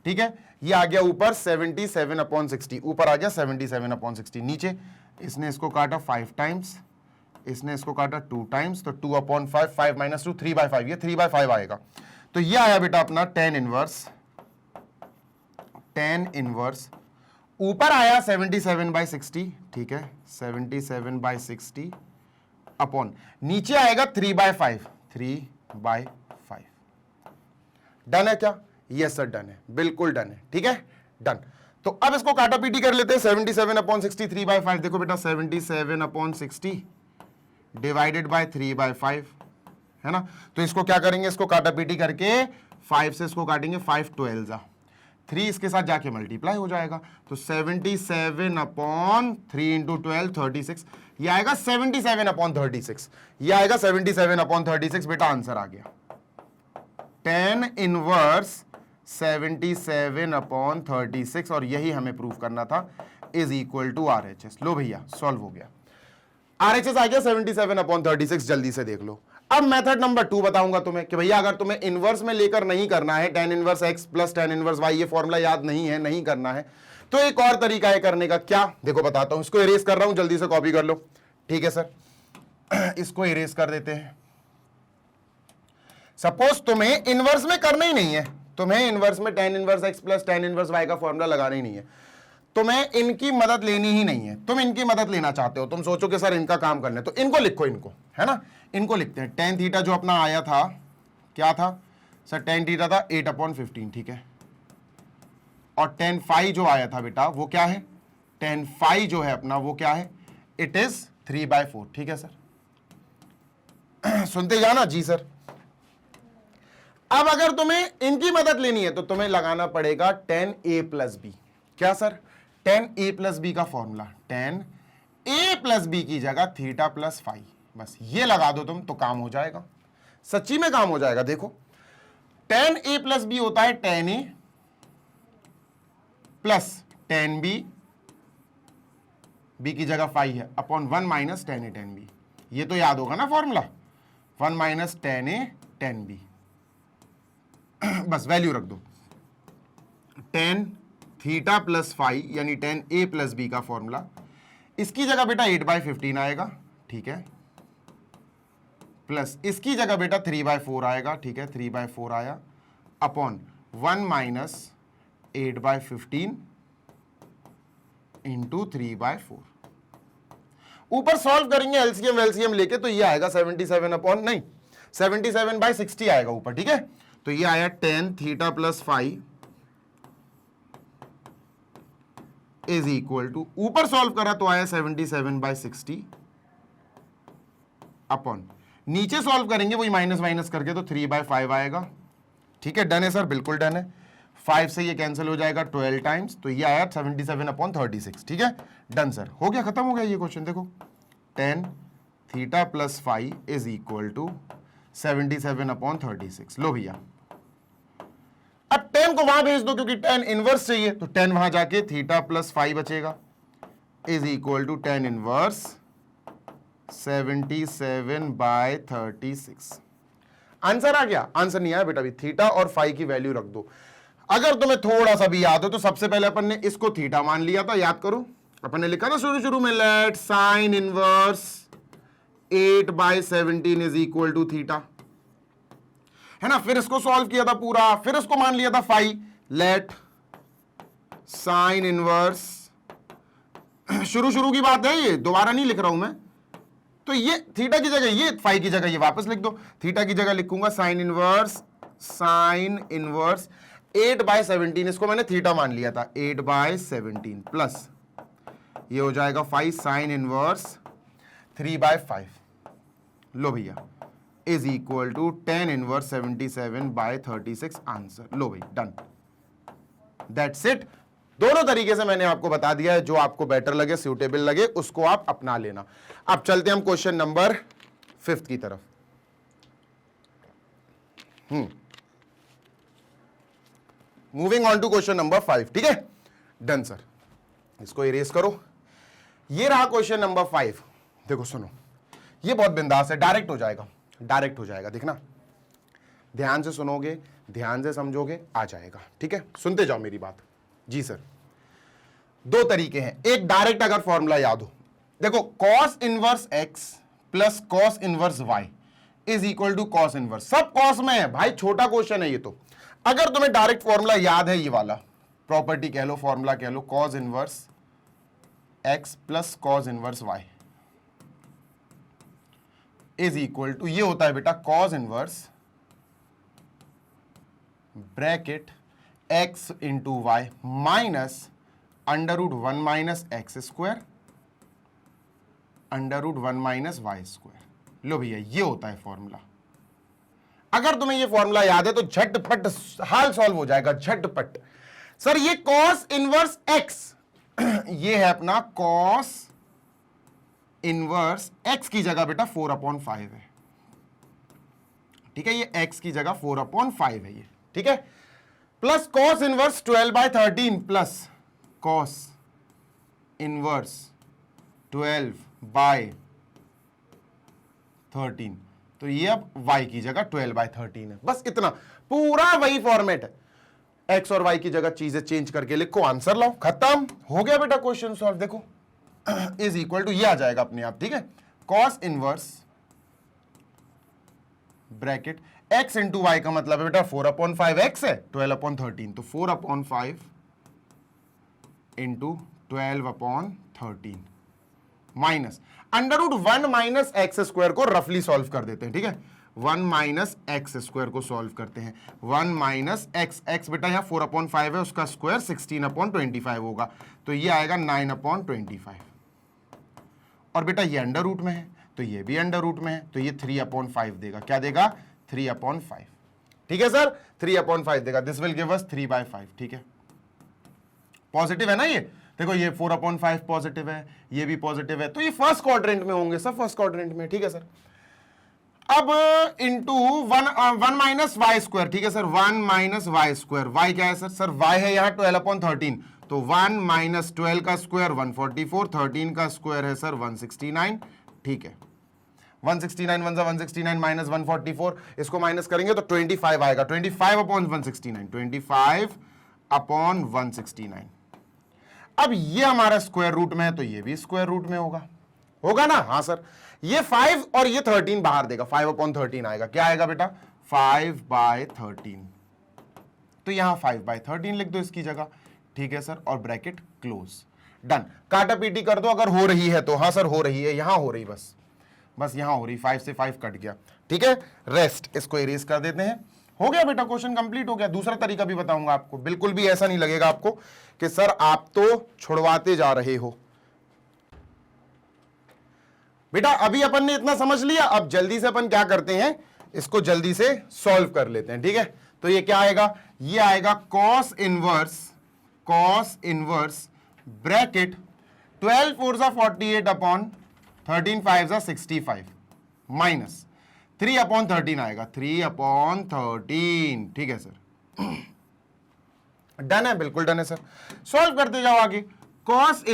ठीक है, ये आ गया ऊपर 77/60, ऊपर आ गया 77/60, नीचे इसने इसको काटा 5 टाइम्स, इसने इसको काटा 2 टाइम्स, तो 2/5, 5 माइनस 2 3/5, ये 3/5 आएगा। तो ये आया बेटा अपना tan इनवर्स, ऊपर आया 77/60, ठीक है, 77/60 अपॉन, नीचे आएगा 3/5, 3/5। डन है क्या? यस सर डन है, बिल्कुल डन है, ठीक है, डन। तो अब इसको काटा पीटी कर लेते हैं, 77/60, 3/5, देखो बेटा 77/60 डिवाइडेड बाय 3/5 है ना। तो इसको क्या करेंगे, इसको काटा पीटी करके 5 से इसको काटेंगे, 5 12 जा 3, इसके साथ जाके मल्टीप्लाई हो जाएगा, तो 77/3 इंटू 12 36, ये आएगा 77/36, ये आएगा 77/36, बेटा आंसर आ गया। tan इनवर्स 77/36, और यही हमें प्रूव करना था, इज इक्वल टू RHS। लो भैया सॉल्व हो गया, RHS आ गया 77/36, जल्दी से देख लो। अब मेथड नंबर 2 बताऊंगा तुम्हें कि भैया अगर तुम्हें इनवर्स में लेकर नहीं करना है, tan inverse x plus tan inverse y, ये फॉर्मूला याद नहीं है, नहीं करना है, तो एक और तरीका है करने का। क्या? देखो बताता हूं, इसको इरेज कर रहा हूं, जल्दी से कॉपी कर लो, ठीक है सर। इसको इरेज कर देते हैं। सपोज तुम्हें इनवर्स में करना ही नहीं है, तुम्हें इनवर्स में tan inverse x plus tan inverse y का फॉर्मूला लगाना ही नहीं है, तुम्हें इनकी मदद लेनी ही नहीं है, तुम इनकी मदद लेना चाहते हो, तुम सोचो कि सर इनका काम करना है, तो इनको लिखो, इनको, है ना, इनको लिखते हैं। tan थीटा जो अपना आया था, क्या था सर? tan थीटा था 8/15, ठीक है, और tan फाई जो आया था बेटा वो क्या है? tan फाई जो है अपना वो क्या है? इट इज 3/4, ठीक है सर। सुनते जाना जी सर। अब अगर तुम्हें इनकी मदद लेनी है तो तुम्हें लगाना पड़ेगा tan a प्लस बी। क्या sir? tan a plus B का formula, tan a plus B की जगह थीटा प्लस फाई, बस ये लगा दो तुम तो काम हो जाएगा, सच्ची में काम हो जाएगा। देखो tan a प्लस बी होता है tan a plus tan b, b की जगह फाई है, upon 1 minus tan a tan b, ये तो याद होगा ना formula, 1 minus tan a tan b, बस वैल्यू रख दो। tan थीटा प्लस फाई यानी tan a प्लस बी का फॉर्मूला, इसकी जगह बेटा 8/15 आएगा, ठीक है, प्लस इसकी जगह बेटा 3/4 आएगा, ठीक है, 3/4 आया, अपॉन 1 माइनस 8/15 इंटू 3/4। ऊपर सॉल्व करेंगे एलसीएम वेलसीएम लेके, तो ये आएगा 77/60 आएगा ऊपर, ठीक है। तो ये आया tan theta plus phi is equal to, ऊपर सॉल्व करा तो आया 77/60 अपॉन, नीचे सॉल्व करेंगे वही माइनस माइनस करके तो 3/5 आएगा, ठीक है। डन है सर, बिल्कुल डन है। 5 से ये कैंसिल हो जाएगा 12 टाइम्स, तो ये आया 77/36, ठीक है, डन सर, हो गया, खत्म हो गया ये क्वेश्चन। देखो tan theta plus phi is equal to 77/36। लो भैया, अब tan को वहां भेज दो क्योंकि tan इनवर्स चाहिए, तो tan वहां जाके थीटा प्लस फाई बचेगा is equal to tan inverse 77/36। Answer आ गया? आंसर नहीं आया बेटा, भी थीटा और फाई की वैल्यू रख दो। अगर तुम्हें थोड़ा सा भी याद हो तो सबसे पहले अपन ने इसको थीटा मान लिया था, याद करो, अपन ने लिखा था शुरू में, let sine inverse 8/17 is equal to theta, है ना। फिर इसको सॉल्व किया था पूरा, फिर इसको मान लिया था फाई, लेट साइन इनवर्स, शुरू की बात है ये, दोबारा नहीं लिख रहा हूं मैं, तो ये थीटा की जगह ये, फाई की जगह ये वापस लिख दो, थीटा की जगह लिखूंगा साइन इनवर्स 8/17, इसको मैंने थीटा मान लिया था, 8/17 प्लस ये हो जाएगा फाई साइन इनवर्स 3/5। लो भैया, is equal to tan inverse 77/36 answer. लो भाई, डन, दैट्स इट। दोनों तरीके से मैंने आपको बता दिया है, जो आपको बेटर लगे, सूटेबल लगे, उसको आप अपना लेना। अब चलते हैं हम क्वेश्चन नंबर 5 की तरफ। Moving on to question number 5, ठीक है, डन सर। इसको इरेज करो। ये रहा क्वेश्चन नंबर 5। देखो सुनो, ये बहुत बिंदास है, डायरेक्ट हो जाएगा, देखना, ध्यान से सुनोगे, ध्यान से समझोगे, आ जाएगा, ठीक है। सुनते जाओ मेरी बात। जी सर, दो तरीके हैं, एक डायरेक्ट अगर फॉर्मूला याद हो, देखो cos inverse x plus cos inverse y is equal to cos inverse, सब cos में है भाई, छोटा क्वेश्चन है ये तो। अगर तुम्हें डायरेक्ट फॉर्मूला याद है, ये वाला प्रॉपर्टी कह लो, फॉर्मूला कह लो, cos inverse x plus cos inverse y is equal to, ये होता है बेटा cos inverse bracket x into y minus √1 minus x square √1 minus y square. लो भैया, ये होता है फॉर्मूला। अगर तुम्हें ये फॉर्मूला याद है तो झटपट हाल सॉल्व हो जाएगा, झटपट। सर ये cos इनवर्स x, ये है अपना cos इनवर्स x की जगह बेटा 4/5 है, ठीक है, ये x की जगह 4/5 है ये, ठीक है, plus cos inverse 12/13 plus cos inverse 12/13, तो ये अब y की जगह 12/13 है, बस इतना, पूरा वही फॉर्मेट है। x और y की जगह चीजें चेंज करके लिखो, आंसर लाओ, खत्म हो गया बेटा क्वेश्चन सॉल्व। देखो इज इक्वल टू, ये आ जाएगा अपने आप, ठीक है, cos inverse bracket x into y का मतलब है बेटा 4/5, x है 12/13, तो 4/5 into 12/13 minus √1 minus x square को रफली सॉल्व कर देते हैं, ठीक है, 1 माइनस एक्स स्क्वायर को सॉल्व करते हैं, 1 माइनस एक्स बेटा यहाँ 4/5 है, उसका स्क्वायर 16/25 होगा, तो ये आएगा 9/25, और बेटा ये अंडर रूट में है तो ये भी अंडर रूट में है, तो ये 3/5 देगा, क्या देगा, 3/5, ठीक है सर, 3/5 देगा, दिस विल गिव अस 3/5, ठीक है, पॉजिटिव है ना ये, देखो ये 4/5 पॉजिटिव है, ये भी पॉजिटिव है, तो ये फर्स्ट क्वाड्रेंट में होंगे सब, फर्स्ट क्वाड्रेंट में, ठीक है सर। अब इंटू 1 माइनस वाई स्क्वायर, ठीक है sir, 1 minus y square, y क्या है सर, सर वाई है यहाँ 12/13, तो 1 माइनस 12 का स्क्वायर 144, 13 का स्क्वायर है सर 169, ठीक है, 169 1 169 माइनस 144, इसको माइनस करेंगे तो 25 आएगा, 25/169, 25/169। अब ये हमारा स्क्वायर रूट में है तो ये भी स्क्वायर रूट में होगा ना, हाँ सर, ये 5 और ये 13 बाहर देगा, 5/13 आएगा, क्या आएगा बेटा, 5/13, तो यहां 5/13 लिख दो इसकी जगह, ठीक है सर, और ब्रैकेट क्लोज, डन, काटा पीटी कर दो अगर हो रही है तो, हाँ सर हो रही है, यहां हो रही, बस यहां हो रही, 5 से 5 कट गया, ठीक है, रेस्ट, इसको इरेज कर देते हैं, हो गया बेटा, क्वेश्चन कंप्लीट हो गया। दूसरा तरीका भी बताऊंगा आपको, बिल्कुल भी ऐसा नहीं लगेगा आपको कि सर आप तो छुड़वाते जा रहे हो। बेटा अभी अपन ने इतना समझ लिया, अब जल्दी से अपन क्या करते हैं, इसको जल्दी से सॉल्व कर लेते हैं, ठीक है, तो ये क्या आएगा, ये आएगा cos इनवर्स ब्रैकेट 12 4 48/, 13 5 जा 65 माइनस 3/13 आएगा, 3/13। ठीक है सर, डन है, बिल्कुल डन है सर। सॉल्व करते जाओ आगे। कॉस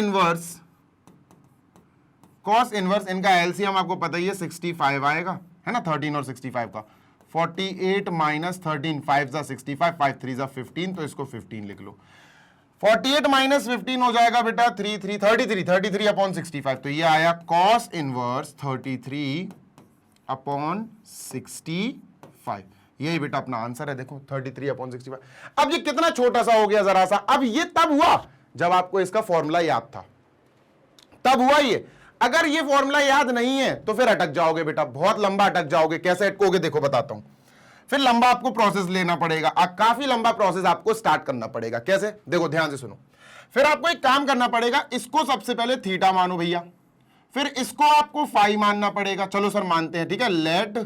इनवर्स इनका एलसीएम आपको पता ही है 65 आएगा, है ना, 13 और 65 का। 48 माइनस 13, 5 जा 65, 5 3 जा 15, तो इसको 15 लिख लो। 48 माइनस 15 हो जाएगा बेटा 33/65, तो ये आया कॉस इनवर्स 33/65। यही बेटा अपना आंसर है, देखो 33/65। अब ये कितना छोटा सा हो गया जरा सा। अब ये तब हुआ जब आपको इसका फॉर्मूला याद था, तब हुआ ये। अगर ये फॉर्मूला याद नहीं है तो फिर अटक जाओगे बेटा, बहुत लंबा अटक जाओगे। कैसे अटकोगे देखो बताता हूं। फिर लंबा आपको प्रोसेस लेना पड़ेगा, काफी लंबा प्रोसेस आपको स्टार्ट करना पड़ेगा। कैसे, देखो ध्यान से सुनो। फिर आपको एक काम करना पड़ेगा, इसको सबसे पहले थीटा मानो भैया, फिर इसको आपको फाई मानना पड़ेगा। चलो सर मानते हैं, ठीक है। लेट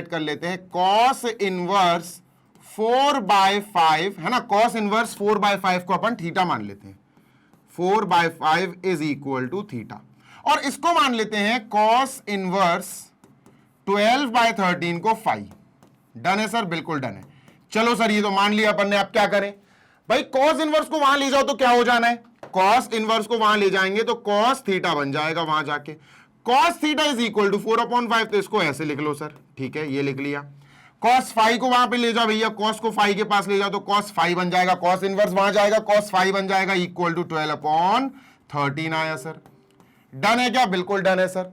कर लेते हैं कॉस इनवर्स 4/5, है ना, कॉस इनवर्स 4/5 को अपन थीटा मान लेते हैं। 4/5 इज इक्वल टू थीटा। और इसको मान लेते हैं कॉस इनवर्स 12/13 को फाई। डन है सर, बिल्कुल डन है। चलो सर ये तो मान लिया अपन ने, अब क्या करें भाई। कॉस इनवर्स को वहां ले जाओ तो क्या हो जाना है, कॉस इनवर्स को वहां ले जाएंगे तो कॉस थीटा बन जाएगा वहां जाके। Cos theta is equal to 4/5, तो इसको ऐसे लिख लो सर, ठीक है, ये लिख लिया। कॉस फाई को वहां पे ले जाओ भैया, कॉस को फाई के पास ले जाओ तो कॉस फाई बन जाएगा, कॉस इनवर्स वहां जाएगा, कॉस फाई बन जाएगा, इक्वल टू 12/13 आया सर। डन है क्या, बिल्कुल डन है सर।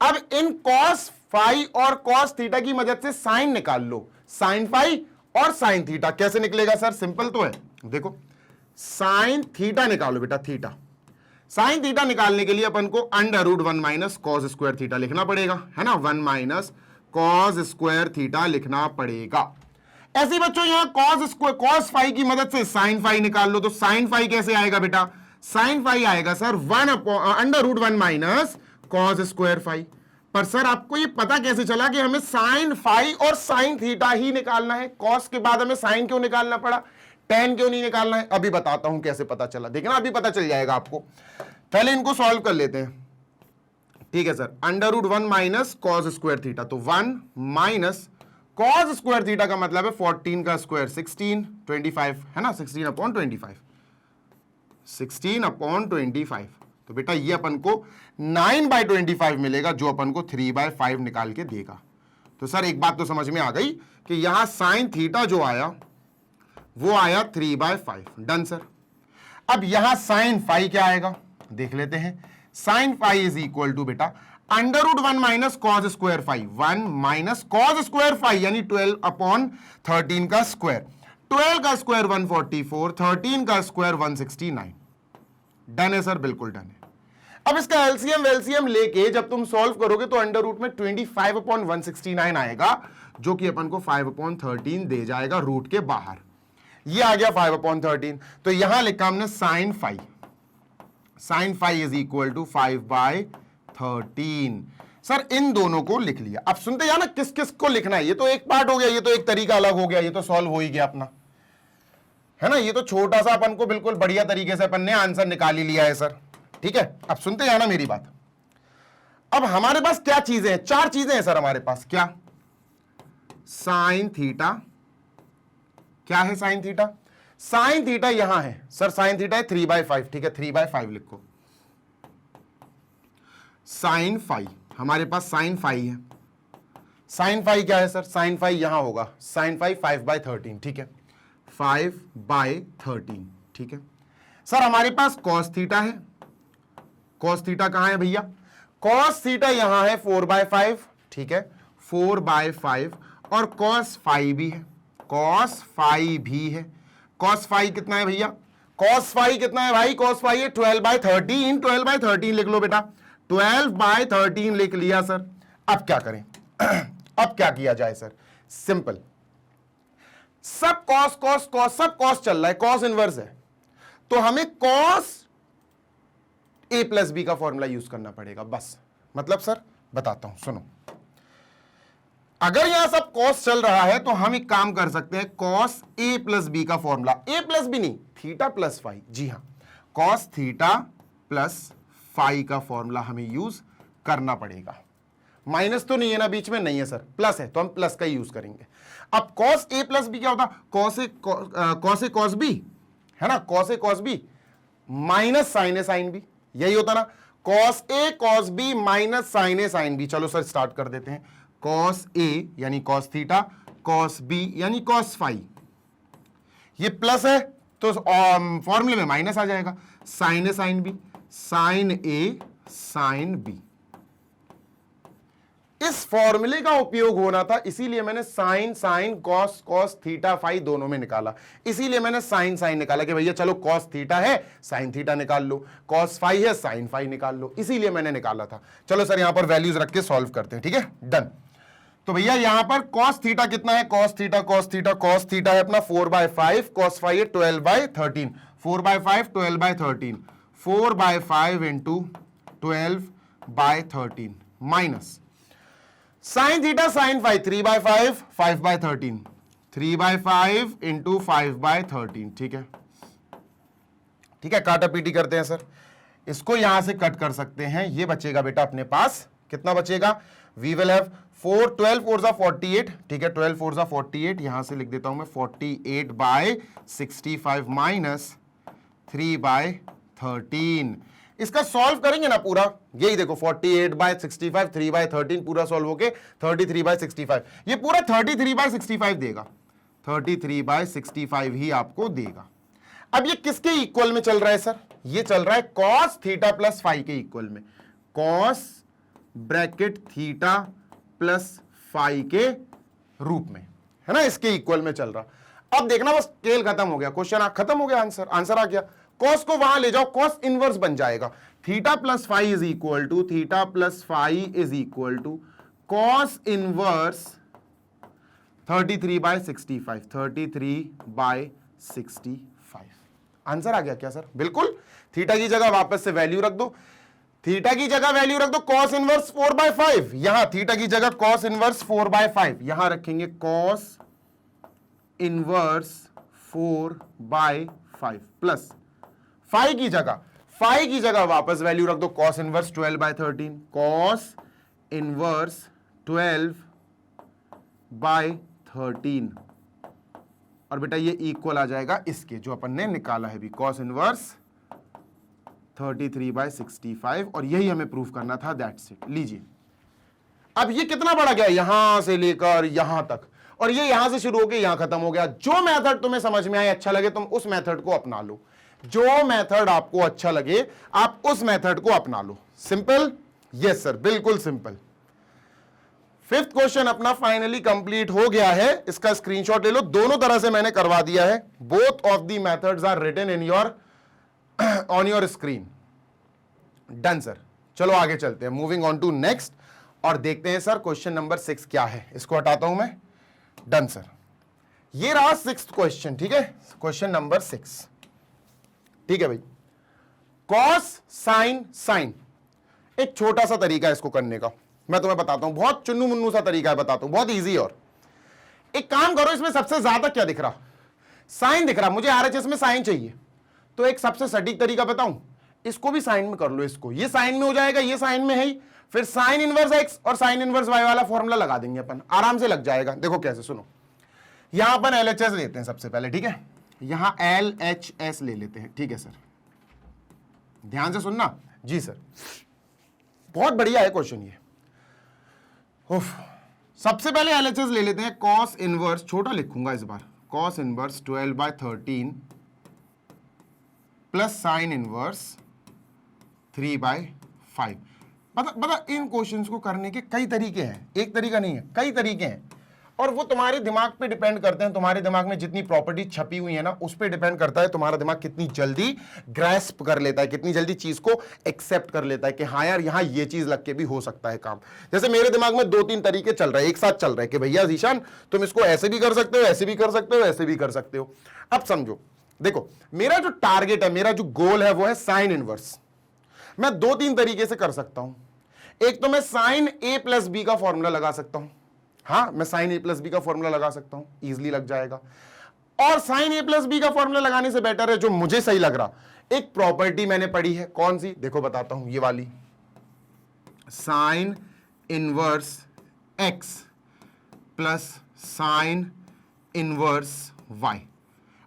अब इन कॉस फाई और कॉस थीटा की मदद से साइन निकाल लो, साइन फाई और साइन थीटा। कैसे निकलेगा सर, सिंपल तो है, देखो साइन थीटा निकालो बेटा, थीटा। साइन थीटा निकालने के लिए अपन को √1 माइनस कॉस स्क्वायर थीटा लिखना पड़ेगा, है ना, 1 माइनस कॉस स्क्वायर थीटा लिखना पड़ेगा। ऐसे बच्चों यहां कॉस फाई की मदद से साइन फाई निकाल लो, तो साइन फाई कैसे आएगा बेटा, साइन फाई आएगा sir √1 minus cos square phi. पर सर आपको ये पता कैसे चला कि हमें साइन फाई और साइन थीटा ही निकालना है, कॉस के बाद हमें साइन क्यों निकालना पड़ा, टेन क्यों नहीं निकालना है? अभी बताता हूं कैसे पता चला, देखना अभी पता चल जाएगा आपको। पहले इनको सॉल्व कर लेते हैं, ठीक है sir. √1 minus cos square theta, तो 1 माइनस कॉस स्क्वायर थीटा का मतलब है 14 का स्क्वायर 16, 25, है ना, 16/25, 16/25। तो बेटा ये अपन को 9/25 मिलेगा, जो अपन को 3/5 निकाल के देगा। तो सर एक बात तो समझ में आ गई कि यहां साइन थीटा जो आया वो आया 3/5। Done sir. अब यहां साइन फाई क्या आएगा देख लेते हैं। Sine phi is equal to बेटा √1 minus cos square phi, 1 minus cos square phi यानी 12/13 का स्क्वायर, 12 का स्क्वायर 144, 13 का स्क्वायर 169। डन है सर, बिल्कुल डन है। अब इसका एलसीएम वेलसीएम लेके जब तुम सॉल्व करोगे तो अंडर रूट में 25/169 आएगा, जो कि अपन को 5/13 दे जाएगा रूट के बाहर। ये आ गया 5/13। तो यहां लिखा हमने sine phi, sine phi is equal to 5/13। Sir इन दोनों को लिख लिया। अब सुनते जाना किस किस को लिखना है। ये तो एक पार्ट हो गया, ये तो एक तरीका अलग हो गया, ये तो सॉल्व हो ही गया अपना, है ना। ये तो छोटा सा अपन को बिल्कुल बढ़िया तरीके से अपन ने आंसर निकाल ही लिया है सर, ठीक है। अब सुनते जाना मेरी बात। अब हमारे पास क्या चीजें हैं, 4 चीजें हैं सर हमारे पास। क्या, साइन थीटा, क्या है साइन थीटा, साइन थीटा यहां है सर, साइन थीटा है 3/5, ठीक है, 3/5 लिखो। साइन फाई, हमारे पास साइन फाई है। साइन फाई क्या है सर, साइन फाई यहां होगा, साइन फाई 5/13, ठीक है, 5/13, ठीक है। सर हमारे पास कॉस थीटा है, कॉस थीटा कहां है भैया, कॉस थीटा यहां है 4/5, ठीक है, 4/5, और कॉस फाई भी है, कॉस फाई भी है। कॉस फाई कितना है भैया, कॉस फाई कितना है भाई, कॉस फाई है 12/13, 12/13 लिख लो बेटा, 12/13 लिख लिया सर। अब क्या करें अब क्या किया जाए सर, सिंपल, सब कॉस कॉस कॉस सब कॉस चल रहा है, कॉस इनवर्स है, तो हमें कॉस a+b का फॉर्मूला यूज करना पड़ेगा बस। मतलब सर बताता हूं, सुनो, अगर यहां सब कॉस चल रहा है तो हम एक काम कर सकते हैं, कॉस a+b का फॉर्मूला, a+b नहीं, थीटा प्लस फाई, जी हां, कॉस थीटा प्लस फाई का फॉर्मूला हमें यूज करना पड़ेगा। माइनस तो नहीं है ना बीच में, नहीं है सर, प्लस है तो हम प्लस का ही यूज करेंगे। अब कॉस ए प्लस बी क्या होता, कॉस ए कॉस बी है ना, cos A cos B minus sign A sine B, यही होता ना, cos A cos B minus sign A sine B. चलो सर स्टार्ट कर देते हैं। कॉस ए यानी कॉस थीटा, कॉस बी यानी कॉस फाई, ये प्लस है तो फॉर्मूले में माइनस आ जाएगा, साइन ए साइन बी, साइन ए साइन बी। इस फॉर्मूले का उपयोग होना था, इसीलिए मैंने sign sine cos cos theta phi दोनों में निकाला, इसीलिए मैंने साइन साइन निकाला कि भैया चलो कॉस थीटा है साइन थीटा निकाल लो, कॉस फाई है साइन फाई निकाल लो, इसीलिए मैंने निकाला था। चलो सर यहां पर वैल्यूज रख के सॉल्व करते हैं, ठीक है, डन। तो भैया यहां पर कॉस थीटा कितना है, cos theta cos theta cos theta है अपना 4/5, कॉस फाई है 12/13, 4/5 12/13, 4/5 into 12/13 minus sine theta sine phi 3/5 5/13, 3/5 into 5/13, ठीक है, ठीक है, काटा पीटी करते हैं सर, इसको यहां से कट कर सकते हैं, ये बचेगा बेटा अपने पास, कितना बचेगा, वी विल हैव 12 4 48, ठीक है, 12 4 48, यहां से लिख देता हूं मैं 48/65 माइनस 3/13। इसका सॉल्व करेंगे ना पूरा, यही देखो 48/65 3/13 पूरा सॉल्व होके 33/65, ये पूरा 33/65 देगा, 33/65 ही आपको देगा। अब ये किसके इक्वल में चल रहा है सर, ये चल रहा है कॉस थीटा प्लस फाई के इक्वल में, cos bracket theta plus phi के रूप में, है ना, इसके इक्वल में चल रहा। अब देखना बस स्केल खत्म हो गया, क्वेश्चन खत्म हो गया, आंसर आ गया, कॉस को वहां ले जाओ, कॉस इनवर्स बन जाएगा, theta plus phi is equal to, theta plus phi is equal to cos inverse 33/65, 33/65। Answer आ गया क्या सर, बिल्कुल। थीटा की जगह वापस से वैल्यू रख दो, थीटा की जगह वैल्यू रख दो कॉस इनवर्स 4/5, यहां थीटा की जगह कॉस इनवर्स 4/5, यहां रखेंगे कॉस इनवर्स 4/5 प्लस फाई की जगह वापस वैल्यू रख दो कॉस इनवर्स 12/13, कॉस इनवर्स 12/13, और बेटा ये इक्वल आ जाएगा इसके जो अपन ने निकाला है भी, कॉस इनवर्स 33/65, और यही हमें प्रूफ करना था, दैट्स इट। लीजिए अब ये कितना बढ़ा गया, यहां से लेकर यहां तक, और ये यहां से शुरू होकर यहां खत्म हो गया। जो मेथड तुम्हें समझ में आए, अच्छा लगे, तुम उस मेथड को अपना लो, जो मेथड आपको अच्छा लगे आप उस मेथड को अपना लो। सिंपल, यस सर, बिल्कुल सिंपल। फिफ्थ क्वेश्चन अपना फाइनली कंप्लीट हो गया है, इसका स्क्रीनशॉट ले लो, दोनों तरह से मैंने करवा दिया है, both of the methods are written in your on your screen. Done sir, चलो आगे चलते हैं, मूविंग ऑन टू नेक्स्ट, और देखते हैं सर क्वेश्चन नंबर 6 क्या है। इसको हटाता हूं मैं, डन सर, ये रहा 6th क्वेश्चन, ठीक है, क्वेश्चन नंबर 6, ठीक है भाई। कॉस साइन साइन, एक छोटा सा तरीका है इसको करने का, मैं तुम्हें बताता हूं, बहुत चुन्नू मुन्नू सा तरीका है, बताता हूं, बहुत इजी। और एक काम करो, इसमें सबसे ज्यादा क्या दिख रहा, साइन दिख रहा, मुझे आरएचएस में साइन चाहिए, तो एक सबसे सटीक तरीका बताऊं, इसको भी साइन में कर लो, इसको, ये साइन में हो जाएगा, ये साइन में है ही, फिर साइन इनवर्स एक्स और साइन इनवर्स वाई वाला फॉर्मूला लगा देंगे अपन, आराम से लग जाएगा। देखो कैसे, सुनो, यहां अपन एलएचएस लेते हैं सबसे पहले, ठीक है, यहां एलएचएस ले लेते हैं, ठीक है सर, ध्यान से सुनना जी सर, बहुत बढ़िया है क्वेश्चन ये। सबसे पहले एलएचएस ले लेते हैं, कॉस इनवर्स, छोटा लिखूंगा इस बार, cos inverse 12/13 plus sine inverse 3/5। बता इन क्वेश्चंस को करने के कई तरीके हैं, एक तरीका नहीं है, कई तरीके हैं, और वो तुम्हारे दिमाग पे डिपेंड करते हैं, तुम्हारे दिमाग में जितनी प्रॉपर्टी छपी हुई है ना, उस पे डिपेंड करता है तुम्हारा दिमाग कितनी जल्दी ग्रैस्प कर लेता है, कितनी जल्दी चीज को एक्सेप्ट कर लेता है कि हाँ यार यहां ये चीज लग के भी हो सकता है काम। जैसे मेरे दिमाग में 2-3 तरीके चल रहे हैं, एक साथ चल रहे हैं कि भैया जीशान तुम इसको ऐसे भी कर सकते हो, ऐसे भी कर सकते हो, ऐसे भी कर सकते हो। अब समझो, देखो मेरा जो टारगेट है, मेरा जो गोल है वो है साइन इनवर्स। मैं 2-3 तरीके से कर सकता हूं, एक तो मैं साइन ए प्लस बी का फॉर्मूला लगा सकता हूं, हाँ मैं साइन ए प्लस बी का फॉर्मूला लगा सकता हूं, इजीली लग जाएगा। और साइन ए प्लस बी का फॉर्मूला लगाने से बेटर है, जो मुझे सही लग रहा, एक प्रॉपर्टी मैंने पढ़ी है, कौन सी, देखो बताता हूं, ये वाली, sine inverse x plus sine inverse y.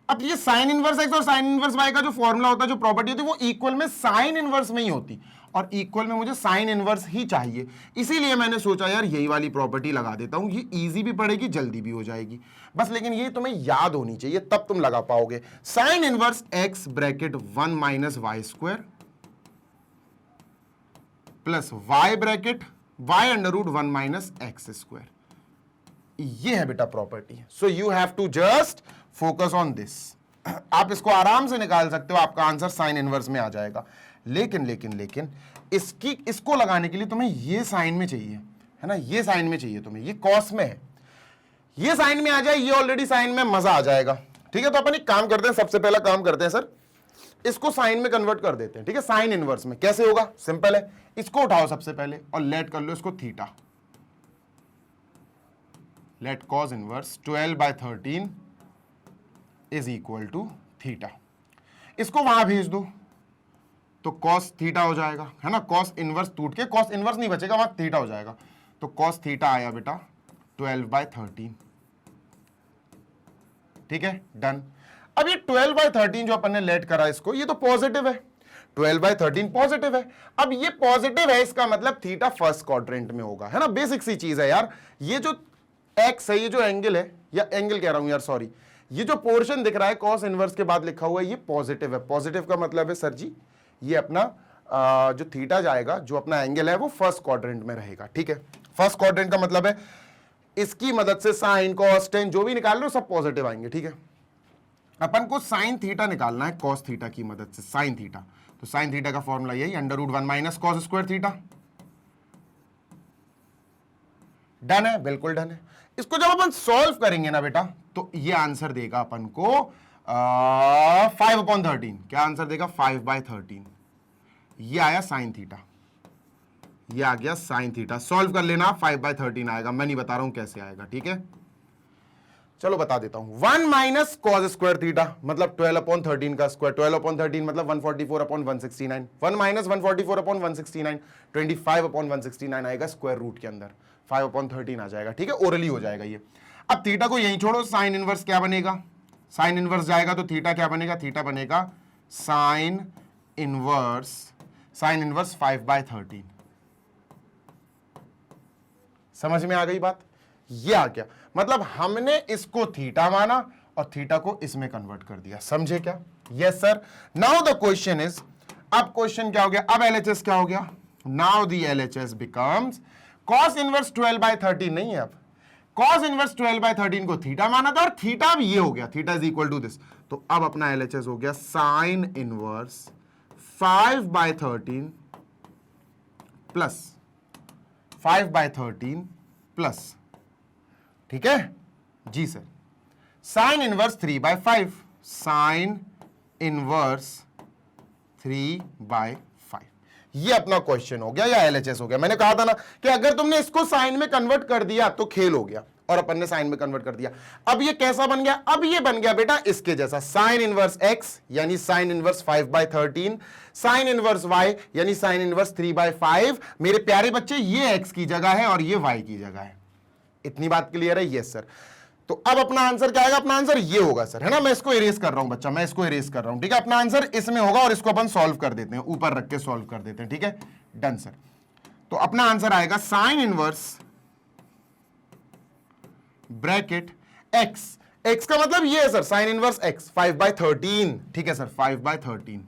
अब ये साइन इनवर्स एक्स और साइन इनवर्स वाई का जो फॉर्मूला होता है, जो प्रॉपर्टी होती है, वो इक्वल में साइन इनवर्स में ही होती, और इक्वल में मुझे साइन इनवर्स ही चाहिए। इसीलिए मैंने सोचा यार यही वाली प्रॉपर्टी लगा देता हूं, ये इजी भी पड़ेगी, जल्दी भी हो जाएगी बस। लेकिन ये तुम्हें याद होनी चाहिए, तब तुम लगा पाओगे। Sine inverse x bracket 1 minus y square plus y bracket y under root 1 minus x square. ये है बेटा property. So you have to just focus on this. आप इसको आराम से निकाल सकते हो, आपका आंसर साइन इनवर्स में आ जाएगा। लेकिन लेकिन लेकिन इसको लगाने के लिए तुम्हें ये साइन में चाहिए, है ना, ये साइन में चाहिए तुम्हें, ये कॉस में है, ये साइन में आ जाए, ये ऑलरेडी साइन में, मजा आ जाएगा। ठीक है, तो अपन एक काम करते हैं, सबसे पहला काम करते हैं सर, इसको साइन में कन्वर्ट कर देते हैं। ठीक है, साइन इनवर्स में कैसे होगा, सिंपल है, इसको उठाओ सबसे पहले और लेट कर लो इसको theta. Let cos inverse 12/13 is equal to theta. इसको वहां भेज दो तो कॉस थीटा हो जाएगा, है ना, कॉस इनवर्स टूट के कॉस इनवर्स नहीं बचेगा, वहां थीटा हो जाएगा। तो कॉस थीटा आया बेटा 12/13। ठीक है, डन। अब ये 12/13 जो अपन ने लेट करा इसको, ये तो पॉजिटिव है, 12/13 पॉजिटिव है। अब ये पॉजिटिव है, इसका मतलब थीटा फर्स्ट क्वाड्रेंट में होगा, है ना, बेसिक सी चीज है यार। ये जो एक्स है, ये जो एंगल है, या एंगल कह रहा हूं यार, सॉरी, ये जो पोर्शन दिख रहा है कॉस इनवर्स के बाद लिखा हुआ है, ये पॉजिटिव है। पॉजिटिव का मतलब है सर जी, ये अपना जो थीटा जाएगा, जो अपना एंगल है, वो फर्स्ट क्वाड्रेंट में रहेगा। ठीक है, फर्स्ट क्वाड्रेंट का मतलब है इसकी मदद से साइन कॉस टेन जो भी निकाल रहे हो सब पॉजिटिव आएंगे। ठीक है, अपन को साइन थीटा निकालना है कॉस थीटा की मदद से, साइन थीटा। तो साइन थीटा का फॉर्मूला यही, under root 1 minus cos square theta. Done है, बिल्कुल डन है। इसको जब अपन सॉल्व करेंगे ना बेटा, तो ये आंसर देगा अपन को 5/13। क्या आंसर देगा, 5/13। ये आया साइन थीटा, ये आ गया साइन थीटा। सॉल्व कर लेना, 5/13 आएगा, मैं नहीं बता रहा हूं कैसे आएगा। ठीक है, चलो बता देता हूं। 1 माइनस कॉस स्क्वायर थीटा मतलब 12/13 का स्क्वायर, 12/13 मतलब 144/169, 1 माइनस 144/169 25/169 आएगा स्क्वायर रूट के अंदर, 5/13 आ जाएगा। ठीक है, ओरली हो जाएगा ये। अब थीटा को यहीं छोड़ो, साइन इनवर्स क्या बनेगा, साइन इनवर्स जाएगा तो थीटा क्या बनेगा, थीटा बनेगा साइन इनवर्स 5/13। समझ में आ गई बात, ये आ गया। मतलब हमने इसको थीटा माना और थीटा को इसमें कन्वर्ट कर दिया, समझे क्या? Yes sir. Now the question is, अब क्वेश्चन क्या हो गया, अब एलएचएस क्या हो गया, now the LHS becomes cos inverse 12/13 नहीं है, अब कॉस इनवर्स 12/13 को थीटा माना था और थीटा अब ये हो गया, theta is equal to this. तो अब अपना एलएचएस हो गया साइन इनवर्स 5/13 प्लस 5/13 प्लस, ठीक है जी sir, sine inverse 3/5, sine inverse 3/5। ये अपना क्वेश्चन हो गया या एलएचएस हो गया। मैंने कहा था ना कि अगर तुमने इसको साइन में कन्वर्ट कर दिया तो खेल हो गया, और अपन ने साइन में कन्वर्ट कर दिया। अब ये कैसा बन गया, अब ये बन गया बेटा इसके जैसा, साइन इनवर्स एक्स यानी sine inverse 5/13, sine inverse y यानी साइन इनवर्स 3/5। मेरे प्यारे बच्चे, ये एक्स की जगह है और ये वाई की जगह है। इतनी बात क्लियर है? Yes sir. तो अब अपना आंसर क्या आएगा, अपना आंसर ये होगा सर, है ना। मैं इसको इरेज कर रहा हूं बच्चा, मैं इसको इरेज कर रहा हूं, ठीक है। अपना आंसर इसमें होगा और इसको अपन सॉल्व कर देते हैं, ऊपर रख के सॉल्व कर देते हैं, ठीक है, डन सर। तो अपना आंसर आएगा sign inverse bracket x, x का मतलब ये है सर, साइन इनवर्स एक्स 5/13, ठीक है sir, 5/13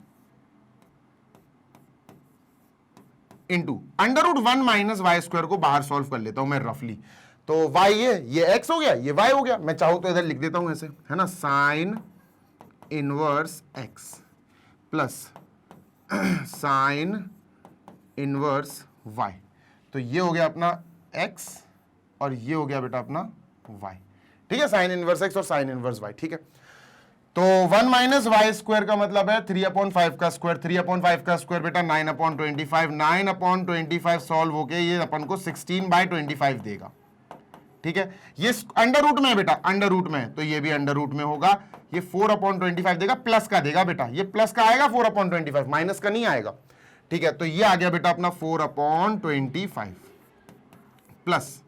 into under root 1 minus y square को बाहर सॉल्व कर लेता हूं मैं रफली। तो y ये x हो गया, ये y हो गया। मैं चाहूं तो इधर लिख देता हूं ऐसे, है ना, sign inverse x plus sine inverse y। तो ये हो गया अपना x और ये हो गया बेटा अपना y, ठीक है, साइन इनवर्स x और साइन इनवर्स y, ठीक है। तो 1 माइनस वाई स्क्वायर का मतलब है 3/5 का स्क्वायर, 3/5 का स्क्वायर बेटा 9/25, 9/25 सॉल्व होके ये अपन को 16/25 देगा, ठीक है। ये अंडर रूट में है बेटा, अंडर रूट में है तो ये भी अंडर रूट में होगा। ये 4/25 देगा, प्लस का देगा बेटा, ये प्लस का आएगा 4/25, माइनस का नहीं आएगा, ठीक है, तो ये आ गया बेटा अपना 4/25 प्लस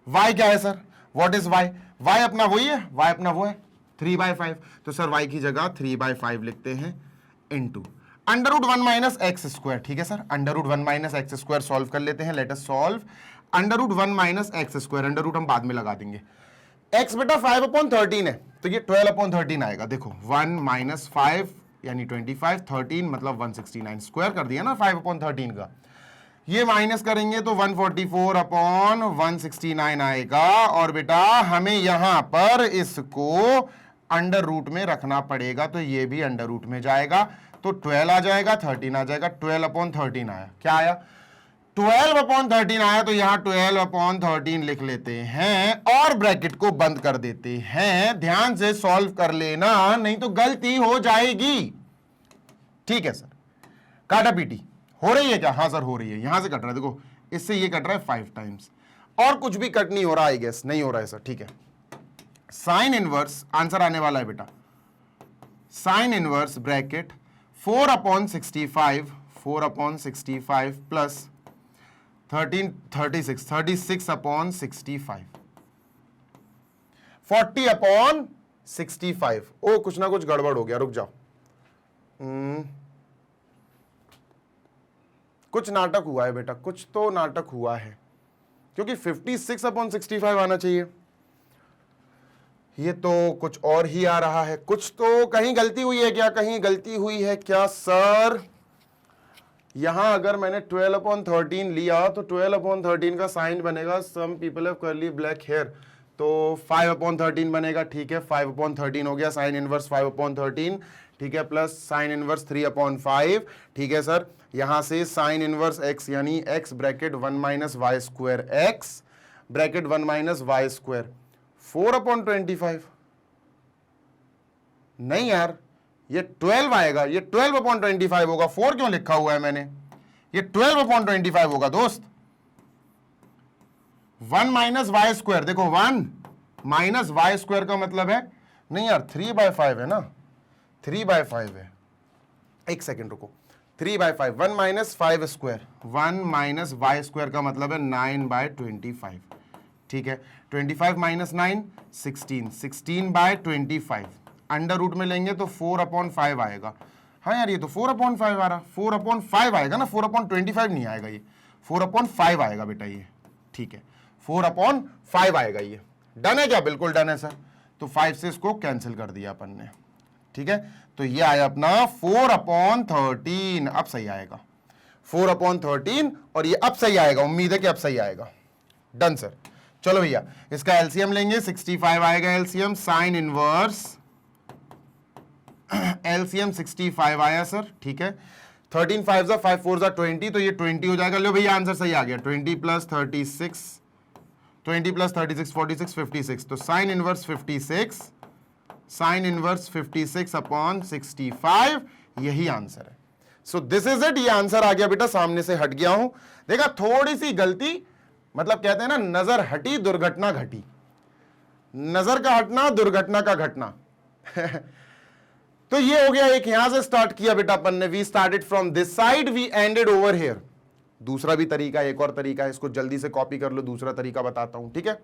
y क्या है sir, what is y, y अपना वही है, y अपना वो है 3/5, तो सर y की जगह 3/5 लिखते हैं इनटू √1 माइनस एक्स स्क्वायर। ठीक है sir, √1 minus x square solve कर लेते हैं, let us solve √1 minus x square, under हम बाद में लगा देंगे। x बेटा 5/13 है, तो ये 12/13 आएगा। देखो 1 माइनस 5 यानी 25, 13 मतलब 169 स्क्वायर कर दिया ना 5/13 का, ये माइनस करेंगे तो 144/169 आएगा। और बेटा हमें यहां पर इसको अंडर रूट में रखना पड़ेगा, तो ये भी अंडर रूट में जाएगा, तो 12 आ जाएगा, 13 आ जाएगा, 12/13 आया। क्या आया, 12/13 आया, तो यहां 12/13 लिख लेते हैं और ब्रैकेट को बंद कर देते हैं। ध्यान से सॉल्व कर लेना, नहीं तो गलती हो जाएगी। ठीक है सर, काटा पीटी हो रही है क्या, हाँ सर हो रही है, यहां से कट रहा है, देखो इससे ये कट रहा है 5 टाइम्स, और कुछ भी कट नहीं हो रहा, आई गेस नहीं हो रहा है सर। ठीक है, साइन इनवर्स आंसर आने वाला है बेटा, साइन इनवर्स ब्रैकेट 4/65 प्लस 36/65 40/65। ओ कुछ ना कुछ गड़बड़ हो गया, रुक जाओ, कुछ नाटक हुआ है बेटा, कुछ तो नाटक हुआ है, क्योंकि 56/65 आना चाहिए, ये तो कुछ और ही आ रहा है। कुछ तो कहीं गलती हुई है क्या, कहीं गलती हुई है क्या सर? यहां अगर मैंने 12/13 लिया तो 12/13 का साइन बनेगा, some people have curly black hair, तो 5/13 बनेगा। ठीक है, 5/13 हो गया, साइन इनवर्स 5/13, ठीक है, प्लस साइन इनवर्स 3/5। ठीक है सर, यहां से साइन इनवर्स x यानी x bracket 1 minus y square x bracket 1 minus y square 4/25। नहीं यार, ये 12 आएगा, ये 12/25 होगा, 4 क्यों लिखा हुआ है मैंने, ये 12/25 होगा दोस्त। 1 माइनस वाई स्क्वायर, देखो 1 माइनस वाई स्क्वायर का मतलब है, नहीं यार 3/5 है ना, 3/5 है, एक सेकेंड रुको, 3/5, 1 minus 5 square, 1 minus y square का मतलब है 9/25। ठीक है, 25 माइनस 9 16, 16/25 अंडर रूट में लेंगे तो 4/5 आएगा। हाँ यार, ये तो 4/5 आ रहा, 4/5 आएगा ना, 4/25 नहीं आएगा, ये 4/5 आएगा बेटा ये। ठीक है, 4/5 आएगा ये। डन है क्या, बिल्कुल डन है सर, तो 5 से इसको कैंसिल कर दिया अपन ने। ठीक है, तो ये आया अपना 4/13, अब सही आएगा 4/13, और ये अब सही आएगा, उम्मीद है कि अब सही आएगा। डन सर, चलो भैया इसका एलसीएम लेंगे, 65 आएगा एलसीएम, साइन इनवर्स एलसीएम 65 आया सर। ठीक है, 13 5 5 4 20, तो ये 20 हो जाएगा। लो भैया आंसर सही आ गया, 20 प्लस 36 46 56, तो साइन इनवर्स 56, साइन इनवर्स 56/65, यही आंसर है। सो दिस इज इट, ये आंसर आ गया बेटा, सामने से हट गया हूं, देखा थोड़ी सी गलती, मतलब कहते हैं ना नजर हटी दुर्घटना घटी, नजर का हटना दुर्घटना का घटना। तो ये हो गया, एक यहां से स्टार्ट किया बेटा अपन ने, we started from this side, we ended over here. दूसरा भी तरीका, एक और तरीका है, इसको जल्दी से कॉपी कर लो, दूसरा तरीका बताता हूं, ठीक है,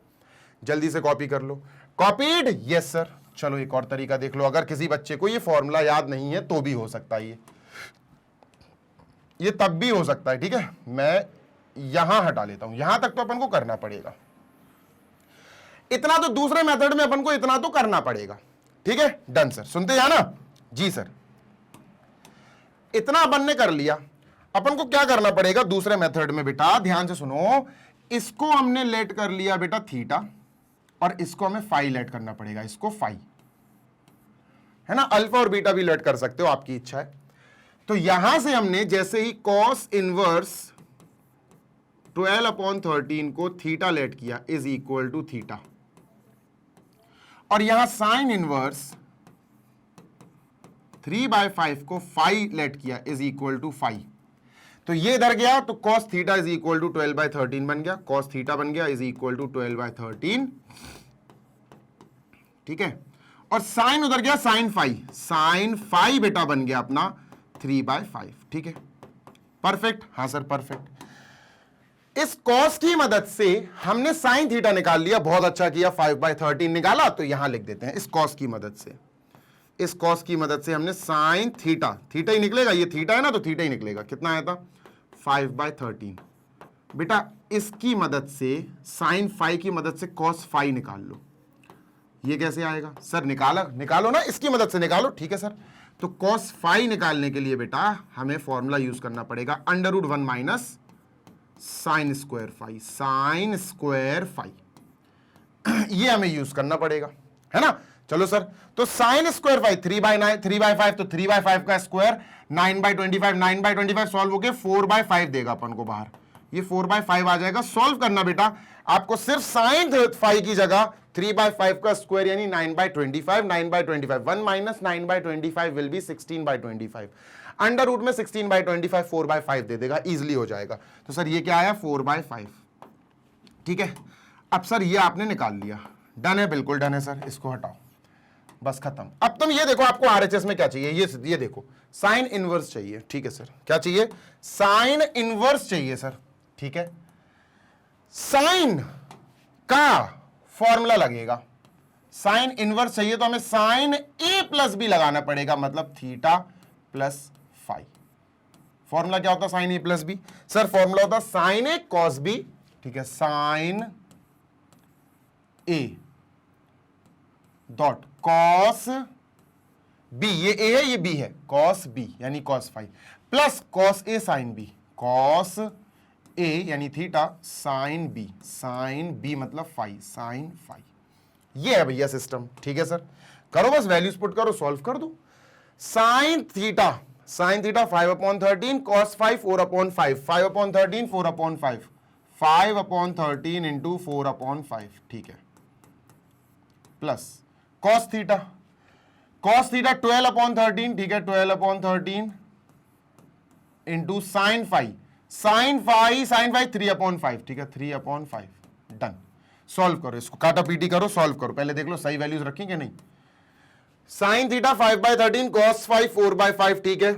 जल्दी से कॉपी कर लो। Copied, yes sir. चलो एक और तरीका देख लो, अगर किसी बच्चे को ये फॉर्मूला याद नहीं है तो भी हो सकता है, ये तब भी हो सकता है। ठीक है, मैं यहां हटा लेता हूं, यहां तक तो अपन को करना पड़ेगा, इतना तो दूसरे मेथड में अपन को इतना तो करना पड़ेगा। ठीक है, डन सर, सुनते जाना जी सर। इतना अपन ने कर लिया, अपन को क्या करना पड़ेगा दूसरे मेथड में बेटा, ध्यान से सुनो, इसको हमने लेट कर लिया बेटा थीटा, और इसको हमें फाई लेट करना पड़ेगा, इसको फाई है ना, अल्फा और बीटा भी लेट कर सकते हो, आपकी इच्छा है। तो यहां से हमने जैसे ही कॉस इनवर्स 12/13 को थीटा लेट किया इज इक्वल टू थीटा, और यहां साइन इनवर्स 3/5 को फाई लेट किया इज इक्वल टू फाई, तो ये इधर गया, तो cos theta is equal to 12/13 बन गया, cos थीटा बन गया इज इक्वल टू 12/13। ठीक है, और साइन उधर गया, साइन फाई बेटा बन गया अपना 3/5। ठीक है, परफेक्ट, हाँ सर परफेक्ट। इस कॉस की मदद से हमने साइन थीटा निकाल लिया, बहुत अच्छा किया, 5/13 निकाला, तो यहां लिख देते हैं इस कॉस की मदद से। इस कॉस की मदद से हमने साइन थीटा, थीटा ही निकलेगा, ये थीटा है ना तो थीटा ही निकलेगा। कितना आया था? 5/13। बेटा इसकी मदद से साइन फाई की मदद से कॉस फाई निकाल लो। ये कैसे आएगा सर? निकालो ना, इसकी मदद से निकालो। ठीक है सर, तो कॉस फाई निकालने के लिए बेटा हमें फॉर्मूला यूज करना पड़ेगा, √1 minus sine square phi, sine square phi. ये हमें यूज करना पड़ेगा, है ना। चलो सर, तो साइन स्क्वायर फाई 3/5, तो 3/5 का स्क्वायर 9/25, 9/25 सॉल्व हो गया, 4/5 देगा अपन को बाहर, ये 4/5 आ जाएगा। सॉल्व करना बेटा, आपको सिर्फ साइन फाई की जगह 3/5 का स्क्वायर यानी 9/25, 9/25, 1 minus 9/25 will be 16/25, under root में 16/25 4/5 दे देगा, इजिली हो जाएगा। तो सर ये क्या आया? 4/5। ठीक है, अब सर ये आपने निकाल लिया, डन है, बिल्कुल डन है सर, इसको हटाओ, बस खत्म। अब तुम ये देखो, आपको आरएचएस में क्या चाहिए, ये देखो, साइन इनवर्स चाहिए। ठीक है सर, क्या चाहिए? साइन इनवर्स चाहिए सर। ठीक है, साइन का फॉर्मूला लगेगा, साइन इनवर्स चाहिए तो हमें साइन ए प्लस बी लगाना पड़ेगा, मतलब थीटा प्लस फाई। फॉर्मूला क्या होता है sine a plus b? Sir formula होता है साइन ए कॉस बी। ठीक है, sine a dot cos b, ये ए है ये बी है, कॉस बी यानी cos phi, plus cos a sine b, cos a यानी थीटा साइन बी मतलब फाई, साइन फाई। ये है भैया सिस्टम। ठीक है सर, करो बस, वैल्यूज पुट करो, सॉल्व कर दो। Sine theta 5/13, cos phi 4/5, 5/13 4/5, 5/13 into 4/5। ठीक है, प्लस कॉस थीटा 12/13। ठीक है, 12/13 इंटू साइन फाई 3/5। ठीक है, 3/5, डन। सॉल्व करो इसको, काटा पीटी करो, सॉल्व करो, पहले देख लो सही वैल्यूज रखी कि नहीं। Sine theta 5/13, cos phi 4/5। ठीक है,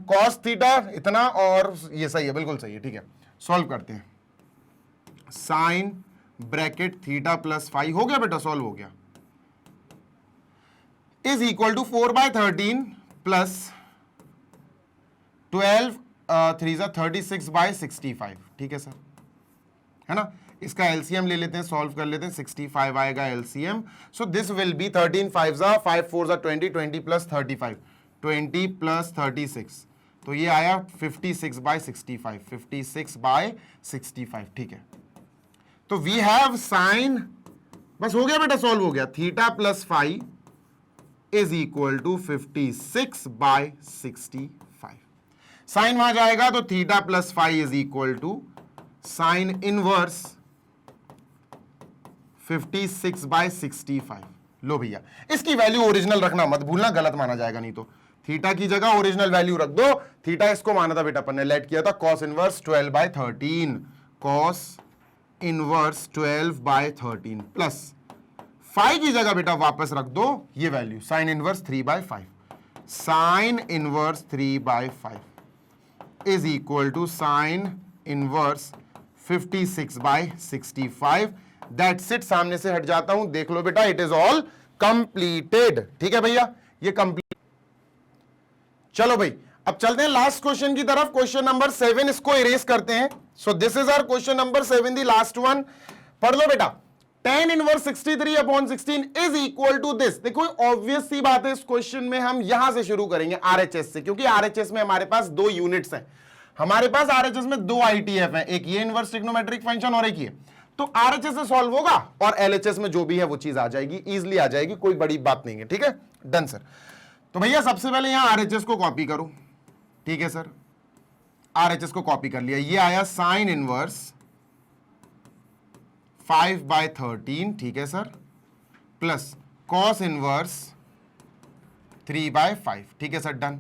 कॉस थीटा इतना और ये सही है, बिल्कुल सही है। ठीक है, सॉल्व करते हैं। Sine bracket theta plus phi हो गया बेटा, सॉल्व हो गया, इज इक्वल टू 4/13 प्लस 12 3 36/65। ठीक है सर, है ना। इसका एलसीएम ले लेते हैं, सॉल्व कर लेते हैं, 65 आएगा LCM. So this will be 13 5 5 4 20, 20 plus 35, 20 plus 36, तो ये आया 56/65, 56/65। ठीक है, तो वी हैव साइन, बस हो गया बेटा, सॉल्व हो गया, theta plus phi is equal to 56/65। Sine वहां जाएगा तो theta plus phi is equal to sine inverse 56/65। लो भैया, इसकी वैल्यू ओरिजिनल रखना मत भूलना, गलत माना जाएगा नहीं तो। थीटा की जगह ओरिजिनल वैल्यू रख दो। थीटा इसको माना था बेटा, अपन ने लेट किया था cos inverse 12/13, cos inverse 12/13 plus phi की जगह बेटा वापस रख दो ये value, sine inverse 3/5, sine inverse 3/5 is equal to sine inverse 56/65। That's it, सामने से हट जाता हूं, देख लो बेटा, इट इज ऑल कंप्लीटेड। ठीक है भैया, ये कंप्लीट। चलो भाई, अब चलते हैं लास्ट क्वेश्चन की तरफ, क्वेश्चन नंबर 7, इसको इरेज करते हैं। So this is our question number 7, the last one. पढ़ लो बेटा, tan inverse 63/16 is equal to this. देखो ऑब्वियस सी बात है, इस क्वेश्चन में हम यहां से शुरू करेंगे आरएचएस से, क्योंकि आरएचएस में हमारे पास 2 यूनिट्स हैं। हमारे पास आरएचएस में 2 आईटीएफ हैं, एक ये इनवर्स ट्रिग्नोमेट्रिक फंक्शन और एक ये। तो आरएचएस से सॉल्व होगा और एलएचएस में जो भी है वो चीज आ जाएगी, इजिली आ जाएगी, कोई बड़ी बात नहीं है। ठीक है, डन सर। तो भैया सबसे पहले यहां आरएचएस को कॉपी करो। ठीक है सर, आरएचएस को कॉपी कर लिया, ये आया साइन इनवर्स 5/13। ठीक है सर, प्लस कॉस इनवर्स 3/5। ठीक है सर, डन।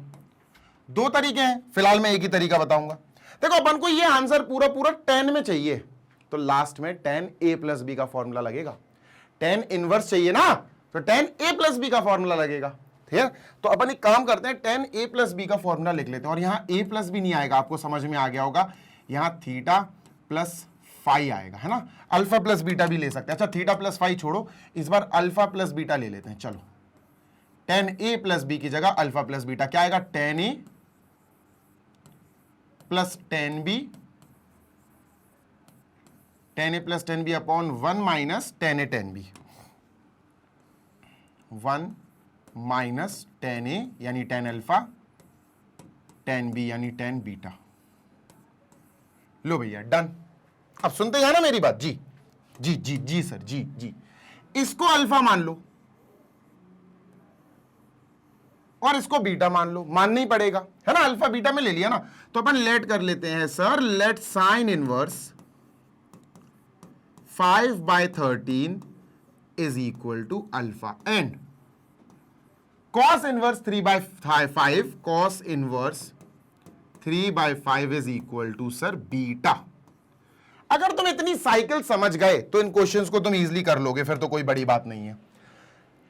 2 तरीके हैं, फिलहाल मैं एक ही तरीका बताऊंगा। देखो अपन को ये आंसर पूरा 10 में चाहिए, तो लास्ट में tan a प्लस बी का फॉर्मूला लगेगा। tan इनवर्स चाहिए ना, तो tan a प्लस बी का फॉर्मूला लगेगा। ठीक है। तो अपन एक काम करते हैं, tan a प्लस बी का फॉर्मूला लिख लेते हैं, और यहां a प्लस भी नहीं आएगा, आपको समझ में आ गया होगा, यहां थीटा प्लस फाई आएगा, है ना। अल्फा प्लस बीटा भी ले सकते हैं। अच्छा, थीटा प्लस फाई छोड़ो, इस बार अल्फा प्लस बीटा ले लेते हैं। चलो, tan a प्लस बी की जगह अल्फा प्लस बीटा क्या आएगा, tan a plus tan b, tan a plus tan b upon 1 minus tan a tan b, 1 minus tan a यानी tan अल्फा, tan b यानी tan बीटा। लो भैया, done. अब सुनते हैं ना मेरी बात, जी जी जी जी सर, जी जी। इसको अल्फा मान लो और इसको बीटा मान लो, मानना ही पड़ेगा, है ना, अल्फा बीटा में ले लिया ना। तो अपन लेट कर लेते हैं sir, let sine inverse 5/13 is equal to alpha and cos inverse 3/5, cos inverse 3/5 is equal to sir beta. अगर तुम इतनी साइकिल समझ गए तो इन क्वेश्चंस को तुम इजीली कर लोगे, फिर तो कोई बड़ी बात नहीं है।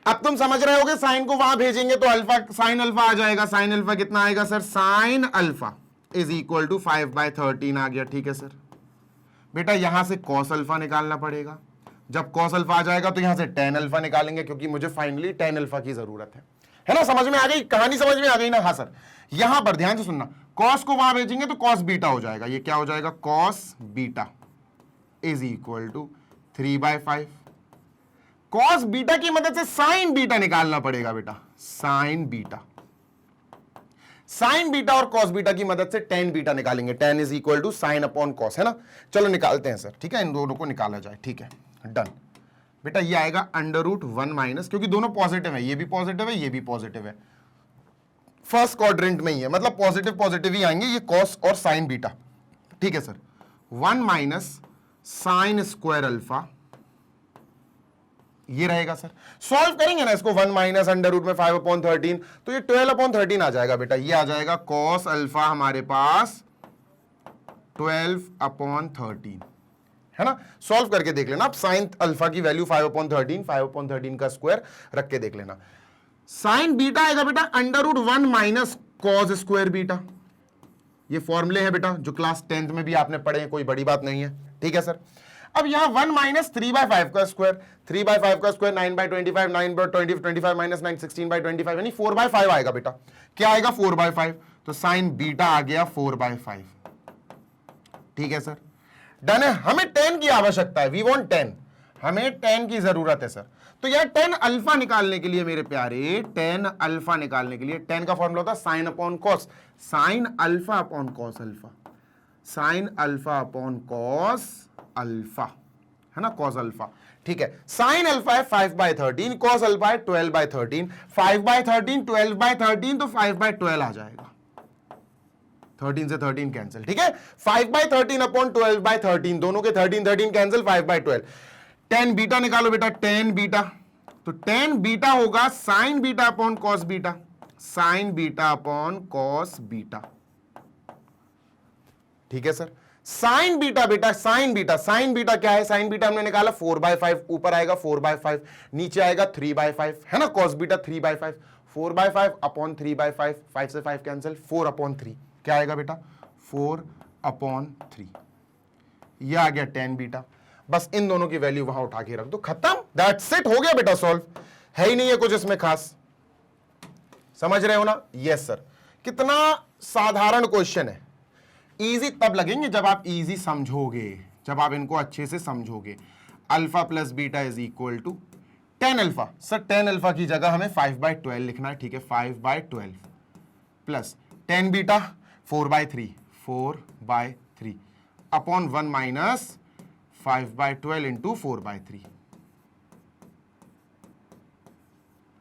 अब तुम समझ रहे होगे, साइन को वहां भेजेंगे तो अल्फा, साइन अल्फा आ जाएगा। साइन अल्फा कितना आएगा sir, sine alpha is equal to 5/13 आ गया, ठीक है सर। बेटा यहां से कॉस अल्फा निकालना पड़ेगा, जब कॉस अल्फा आ जाएगा तो यहां से tan अल्फा निकालेंगे, क्योंकि मुझे फाइनली tan अल्फा की जरूरत है ना। समझ में आ गई कहानी, समझ में आ गई ना। हाँ सर, यहां पर ध्यान से सुनना, कॉस को वहां भेजेंगे तो कॉस बीटा हो जाएगा, ये क्या हो जाएगा, cos beta is equal to 3/5। Cos beta की मदद से साइन बीटा निकालना पड़ेगा बेटा, साइन बीटा, साइन बीटा और कॉस बीटा की मदद से tan बीटा निकालेंगे, tan is equal to sine upon cos, है ना। चलो निकालते हैं सर, ठीक है, इन दोनों को निकाला जाए, ठीक है, डन। बेटा ये आएगा √1 माइनस, क्योंकि दोनों पॉजिटिव है, ये भी पॉजिटिव है, ये भी पॉजिटिव है, फर्स्ट क्वाड्रेंट में ही है, मतलब पॉजिटिव पॉजिटिव ही आएंगे, ये कॉस और साइन बीटा, ठीक है sir. 1 minus sine square alpha, ये रहेगा सर। सॉल्व करेंगे ना इसको, 1 माइनस अंडर रूट में 5/13, तो ये 12/13 आ जाएगा बेटा, ये आ जाएगा कॉस अल्फा हमारे पास 12/13, है ना। सॉल्व करके देख लेना आप, साइन अल्फा की वैल्यू 5/13 का स्क्वायर रख के देख लेना। साइन बीटा आएगा बेटा √1 माइनस कॉस स्क्वायर बीटा, ये फॉर्मूले हैं बेटा जो क्लास 10th में भी आपने पढ़े हैं, कोई बड़ी बात नहीं है, ठीक है सर। अब यहां 1 माइनस 3/5 का स्क्वायर, 3/5 का स्क्वायर 9/25, 9/25 माइनस 9 16/25 यानी 4/5 आएगा बेटा, क्या आएगा 4/5, तो साइन बीटा आ गया 4/5, ठीक है सर, डन है। हमें tan की आवश्यकता है, वी वांट tan, हमें tan की जरूरत है सर। तो यार tan अल्फा निकालने के लिए मेरे प्यारे, tan अल्फा निकालने के लिए tan का फॉर्मूला होता है sign upon cos, sine alpha upon cos alpha, sine alpha upon cos alpha, है ना, कॉस अल्फा, ठीक है। साइन अल्फा है 5/13, कॉस अल्फा है 12/13, 5/13 12/13 तो 5/12 आ जाएगा, 13 से 13 कैंसिल, ठीक है। 5/13 अपॉन 12/13, दोनों के 13 कैंसिल, 5/12। tan बीटा निकालो बेटा, tan बीटा, तो tan बीटा होगा sign beta upon cos beta, sine beta upon cos beta, ठीक है सर। साइन बीटा बेटा, साइन बीटा, साइन बीटा क्या है, साइन बीटा हमने निकाला 4/5, ऊपर आएगा 4/5, नीचे आएगा 3/5, है ना। कॉस बीटा 3/5, 4/5 अपॉन 3/5, 5 से 5 कैंसिल, 4/3, क्या आएगा बेटा 4/3, ये आ गया tan बीटा। बस इन दोनों की वैल्यू वहां उठा के रख दो, खत्म, दैट्स इट, हो गया बेटा सॉल्व, है ही नहीं है कुछ इसमें खास, समझ रहे हो ना। यस सर, कितना साधारण क्वेश्चन है, इजी तब लगेंगे जब आप इजी समझोगे, जब आप इनको अच्छे से समझोगे। Alpha plus beta is equal to tan alpha, sir tan alpha की जगह हमें 5/12 लिखना है, ठीक है, 5/12 plus tan beta 4/3 upon 1 minus 5/12 into 4/3,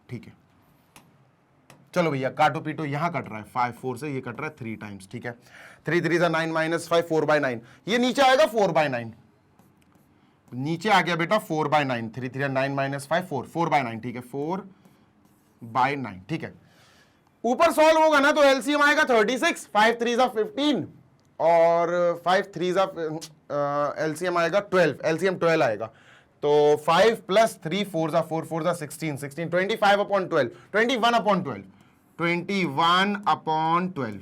ठीक है। चलो भैया काटो पीटो, यहां कट रहा है 5 4 से, ये कट रहा है 3 टाइम्स, ठीक है। 3 3 9 माइनस 5 4/9, ये नीचे आएगा 4/9, नीचे आ गया बेटा 4/9, 3 3 9 माइनस 5 4 4/9, ठीक है, 4/9, ठीक है। ऊपर सॉल्व होगा ना तो एलसीएम आएगा 36, 5 3 15 और 5 3 एलसीएम आएगा 12, एलसीएम 12 आएगा, तो 5 प्लस 3 4 जा 4 4 जा 16 16 25 अपॉन 12 21 अपॉन 12 21 अपॉन 12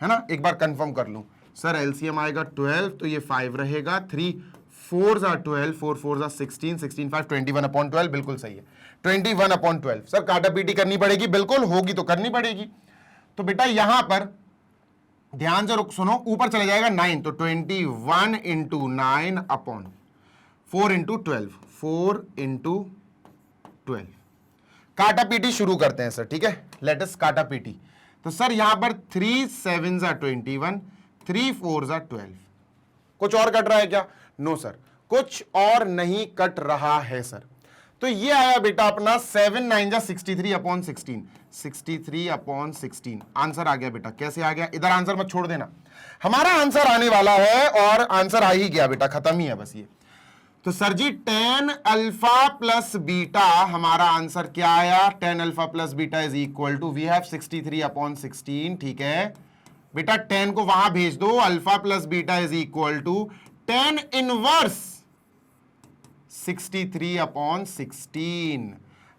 है ना। एक बार कंफर्म कर लूं सर, एलसीएम आएगा 12 तो ये 5 रहेगा, 3 4 जा 12 4 4 जा 16 16 5 21 अपॉन 12 बिल्कुल सही है 21 अपॉन 12। सर काटा पीटी करनी पड़ेगी, बिल्कुल होगी तो करनी पड़ेगी। तो बेटा यहां पर ध्यान से सुनो, ऊपर चले जाएगा 9 तो 21 इंटू 9 अपॉन 4 इंटू 12 4 इंटू 12। काटा पीटी शुरू करते हैं सर, ठीक है, लेट अस काटा पीटी। तो सर यहां पर 3 7 जा 21 3 4 जा 12। कुछ और कट रहा है क्या? नो सर, कुछ और नहीं कट रहा है सर। तो ये आया बेटा अपना 7 9 जा 63 अपॉन 16 63 अपॉन 16। आंसर आ गया बेटा। कैसे आ गया? इधर आंसर मत छोड़ देना, हमारा आंसर आने वाला है और आंसर आ ही गया बेटा, खत्म ही है बस ये। तो sir ji tan alpha plus beta, हमारा आंसर क्या आया? tan alpha plus beta is equal to we have 63 upon 16, ठीक है बेटा। tan को वहां भेज दो, alpha plus beta is equal to tan inverse 63 upon 16।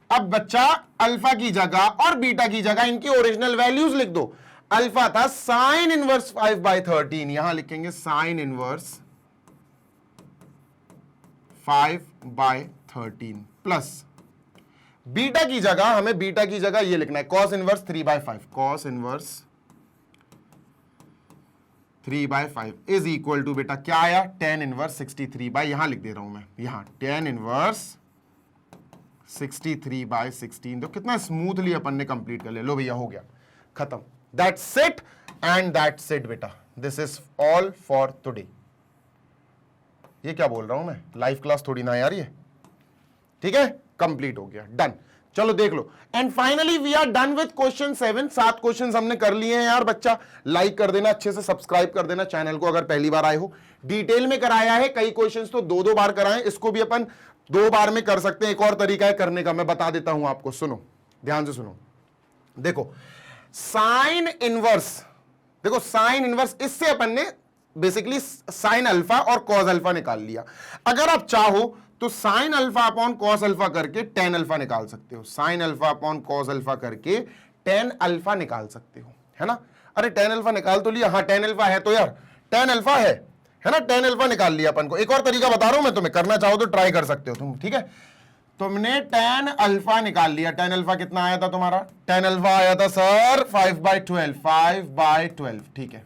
अब बच्चा अल्फा की जगह और बीटा की जगह इनकी ओरिजिनल वैल्यूज लिख दो। अल्फा था साइन इनवर्स 5/13, यहां लिखेंगे साइन इनवर्स 5/13 प्लस बीटा की जगह, हमें बीटा की जगह ये लिखना है cos inverse 3/5 cos inverse 3/5 is equal to बेटा क्या आया? tan इनवर्स 63 यहां लिख दे रहा हूं मैं, यहां tan इनवर्स 63/16। तो कितना स्मूथली अपन ने कंप्लीट कर लिया। लो भैया हो गया, खत्म। That's it and that's it बेटा, this is all for today. ये क्या बोल रहा हूं मैं, लाइव क्लास थोड़ी ना यार ये, ठीक है, कंप्लीट हो गया, डन। चलो देख लो, and finally we are done with question 7। 7 questions हमने कर लिए हैं यार बच्चा। लाइक कर देना, अच्छे से सब्सक्राइब कर देना चैनल को अगर पहली बार आए हो। डिटेल में कराया है, कई क्वेश्चंस तो 2-2 बार कराए, इसको भी अपन 2 बार में कर सकते हैं। एक और तरीका है करने का, मैं बता देता हूं आपको, सुनो ध्यान से सुनो। देखो साइन इनवर्स, देखो साइन इनवर्स, इससे अपन ने बेसिकली साइन अल्फा और कॉस अल्फा निकाल लिया। अगर आप चाहो तो sine alpha upon cos alpha करके tan अल्फा निकाल सकते हो, sine alpha upon cos alpha करके tan अल्फा निकाल सकते हो, है ना। अरे tan अल्फा निकाल तो लिया, हाँ tan अल्फा है तो यार tan अल्फा है ना, tan अल्फा निकाल लिया अपन को। एक और तरीका बता रहा हूं मैं तुम्हें, करना चाहो तो ट्राई कर सकते हो तुम, ठीक है। तुमने tan अल्फा निकाल लिया, tan अल्फा कितना आया था तुम्हारा? tan अल्फा आया था सर 5/12 5/12, ठीक है।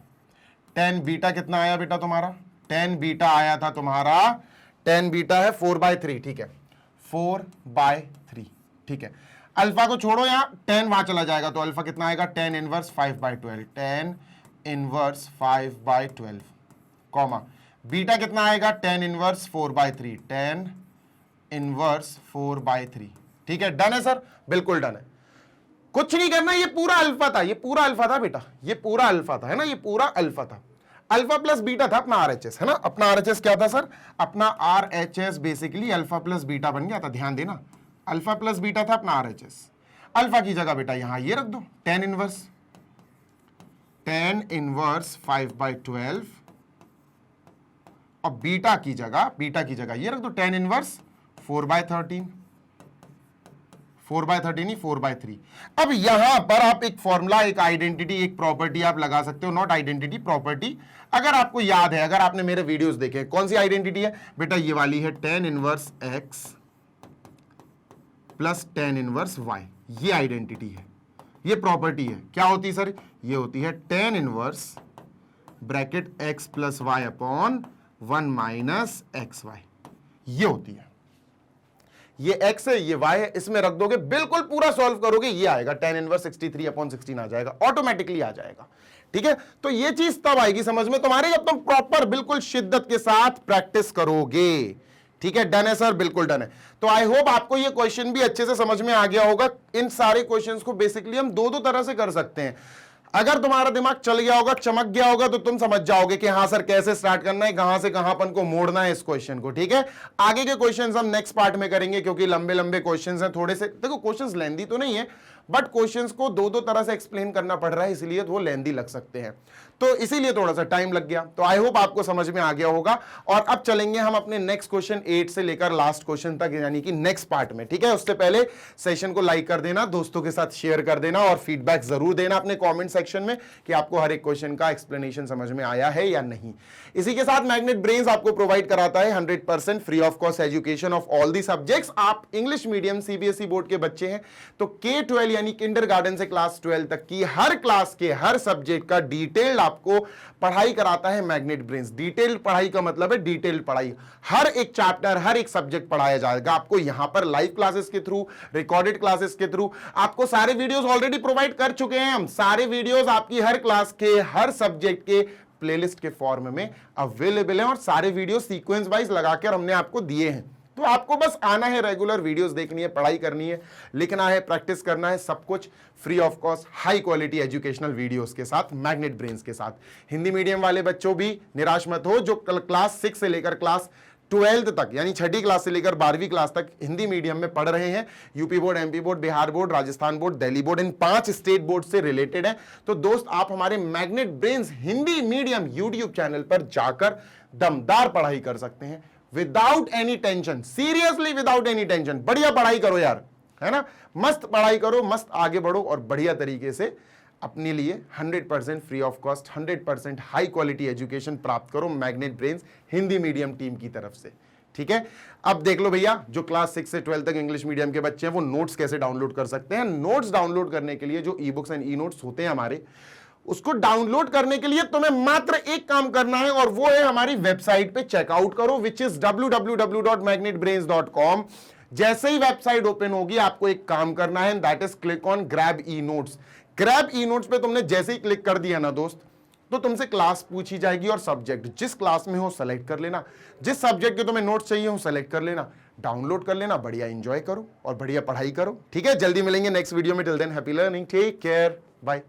tan बीटा कितना आया बेटा तुम्हारा? tan बीटा आया था तुम्हारा, tan बीटा है 4/3, ठीक है 4/3, ठीक है। अल्फा को छोड़ो, यहां tan वहां चला जाएगा तो अल्फा कितना आएगा? tan inverse 5/12 tan inverse 5/12 comma beta कितना आएगा? tan इनवर्स 4/3 tan इनवर्स 4/3, ठीक है। डन है सर, बिल्कुल डन है, कुछ नहीं करना। ये पूरा अल्फा था, ये पूरा अल्फा था बेटा, ये पूरा अल्फा था, है ना, ये पूरा अल्फा था। अल्फा प्लस बीटा था अपना आरएचएस, है ना। अपना आरएचएस क्या था सर? अपना RHS basically alpha plus beta बन गया था, ध्यान देना, अल्फा प्लस बीटा था अपना आरएचएस। अल्फा की जगह बेटा यहां ये रख दो tan इनवर्स 5/12 और बीटा की जगह ये रख दो tan इनवर्स 4/13 4/13 नहीं 4/3। अब यहां पर आप एक फॉर्मूला, एक आइडेंटिटी, एक प्रॉपर्टी आप लगा सकते हो, नॉट आइडेंटिटी प्रॉपर्टी। अगर आपको याद है, अगर आपने मेरे वीडियोस देखे, कौन सी आइडेंटिटी है बेटा? ये वाली है tan inverse x plus tan inverse y, ये आइडेंटिटी है, ये प्रॉपर्टी है। क्या होती है सर? ये होती है tan inverse bracket x plus y upon 1 minus xy, ये होती है। ये x है, ये y है, इसमें रख दोगे, बिल्कुल पूरा सॉल्व करोगे, ये आएगा tan इनवर्स 63/16 आ जाएगा, ऑटोमेटिकली आ जाएगा, ठीक है। तो ये चीज तब आएगी समझ में तुम्हारे जब तुम प्रॉपर बिल्कुल शिद्दत के साथ प्रैक्टिस करोगे, ठीक है। डन है सर, बिल्कुल डन है। तो आई होप आपको ये क्वेश्चन भी अच्छे से समझ में आ गया होगा। इन सारे क्वेश्चंस को बेसिकली हम 2-2 तरह से कर सकते हैं। अगर तुम्हारा दिमाग चल गया होगा, चमक गया होगा, तो तुम समझ जाओगे कि हाँ सर कैसे स्टार्ट करना है, कहां से कहां अपन को मोड़ना है इस क्वेश्चन को, ठीक है। आगे के क्वेश्चंस हम नेक्स्ट पार्ट में करेंगे, क्योंकि लंबे लंबे क्वेश्चंस हैं थोड़े से। देखो क्वेश्चंस लेंदी तो नहीं है, बट क्वेश्चंस को दो दो तरह से एक्सप्लेन करना पड़ रहा है, इसलिए वो लेंदी लग सकते हैं, तो इसीलिए थोड़ा सा टाइम लग गया। तो आई होप आपको समझ में आ गया होगा। और अब चलेंगे हम अपने नेक्स्ट क्वेश्चन 8 से लेकर लास्ट क्वेश्चन तक, यानी कि नेक्स्ट पार्ट में। ठीक है, उससे पहले सेशन को लाइक कर देना, दोस्तों के साथ शेयर कर देना और फीडबैक जरूर देना अपने कमेंट सेक्शन में कि आपको हर एक क्वेश्चन का एक्सप्लेनेशन समझ में आया है या नहीं। इसी के साथ मैग्नेट ब्रेन्स आपको प्रोवाइड कराता है 100% free of cost education of all the subjects. आप इंग्लिश मीडियम सीबीएसई बोर्ड के बच्चे हैं तो K-12 यानी किंडरगार्टन से क्लास 12 तक की हर क्लास के हर सब्जेक्ट का डिटेल्ड आपको पढ़ाई कराता है मैग्नेट ब्रेन्स। डिटेल्ड पढ़ाई का मतलब है डिटेल्ड पढ़ाई, हर एक चैप्टर हर एक सब्जेक्ट पढ़ाया जाएगा आपको यहां पर लाइव क्लासेस के थ्रू, रिकॉर्डेड क्लासेस के थ्रू। आपको सारे वीडियोस ऑलरेडी प्रोवाइड कर चुके हैं हम, सारे वीडियोस आपकी हर क्लास के हर सब्जेक्ट के प्लेलिस्ट के फॉर्म में अवेलेबल है और सारे वीडियो सीक्वेंस वाइज लगाकर हमने आपको दिए हैं। तो आपको बस आना है, रेगुलर वीडियोस देखनी है, पढ़ाई करनी है, लिखना है, प्रैक्टिस करना है, सब कुछ free of cost high quality educational videos के साथ, मैग्नेट ब्रेन्स के साथ। हिंदी मीडियम वाले बच्चों भी निराश मत हो, जो क्लास 6 से लेकर क्लास 12th तक यानी 6ठी क्लास से लेकर 12वीं क्लास तक हिंदी मीडियम में पढ़ रहे हैं, UP board, MP board, Bihar board, Rajasthan board, Delhi board, इन 5 स्टेट बोर्ड से रिलेटेड है। तो दोस्त आप हमारे Magnet Brains Hindi medium YouTube channel पर जाकर दमदार पढ़ाई कर सकते हैं without any tension, seriously without any tension. बढ़िया पढ़ाई करो यार, है ना, मस्त पढ़ाई करो, मस्त आगे बढ़ो और बढ़िया तरीके से अपने लिए 100% free of cost 100% high quality education प्राप्त करो magnet Brains Hindi medium team की तरफ से। ठीक है, अब देख लो भैया, जो क्लास 6 से 12 तक इंग्लिश मीडियम के बच्चे हैं वो नोट्स कैसे डाउनलोड कर सकते हैं। नोट्स डाउनलोड करने के लिए जो e books and e notes होते हैं हमारे, उसको डाउनलोड करने के लिए तुम्हें मात्र एक काम करना है और वो है हमारी वेबसाइट पे चेकआउट करो, विच इज www.magnetbrains.com। जैसे ही वेबसाइट ओपन होगी आपको एक काम करना है, that is click on grab e notes. Grab e notes पे तुमने जैसे ही क्लिक कर दिया ना दोस्त, तो तुमसे क्लास पूछी जाएगी और सब्जेक्ट जिस क्लास में हो सेलेक्ट कर लेना, जिस सब्जेक्ट के तुम्हें नोट्स चाहिए हो सेलेक्ट कर लेना, डाउनलोड कर लेना, बढ़िया एंजॉय करो और बढ़िया पढ़ाई करो। ठीक है, जल्दी मिलेंगे नेक्स्ट वीडियो में। Till then happy learning, take care, bye.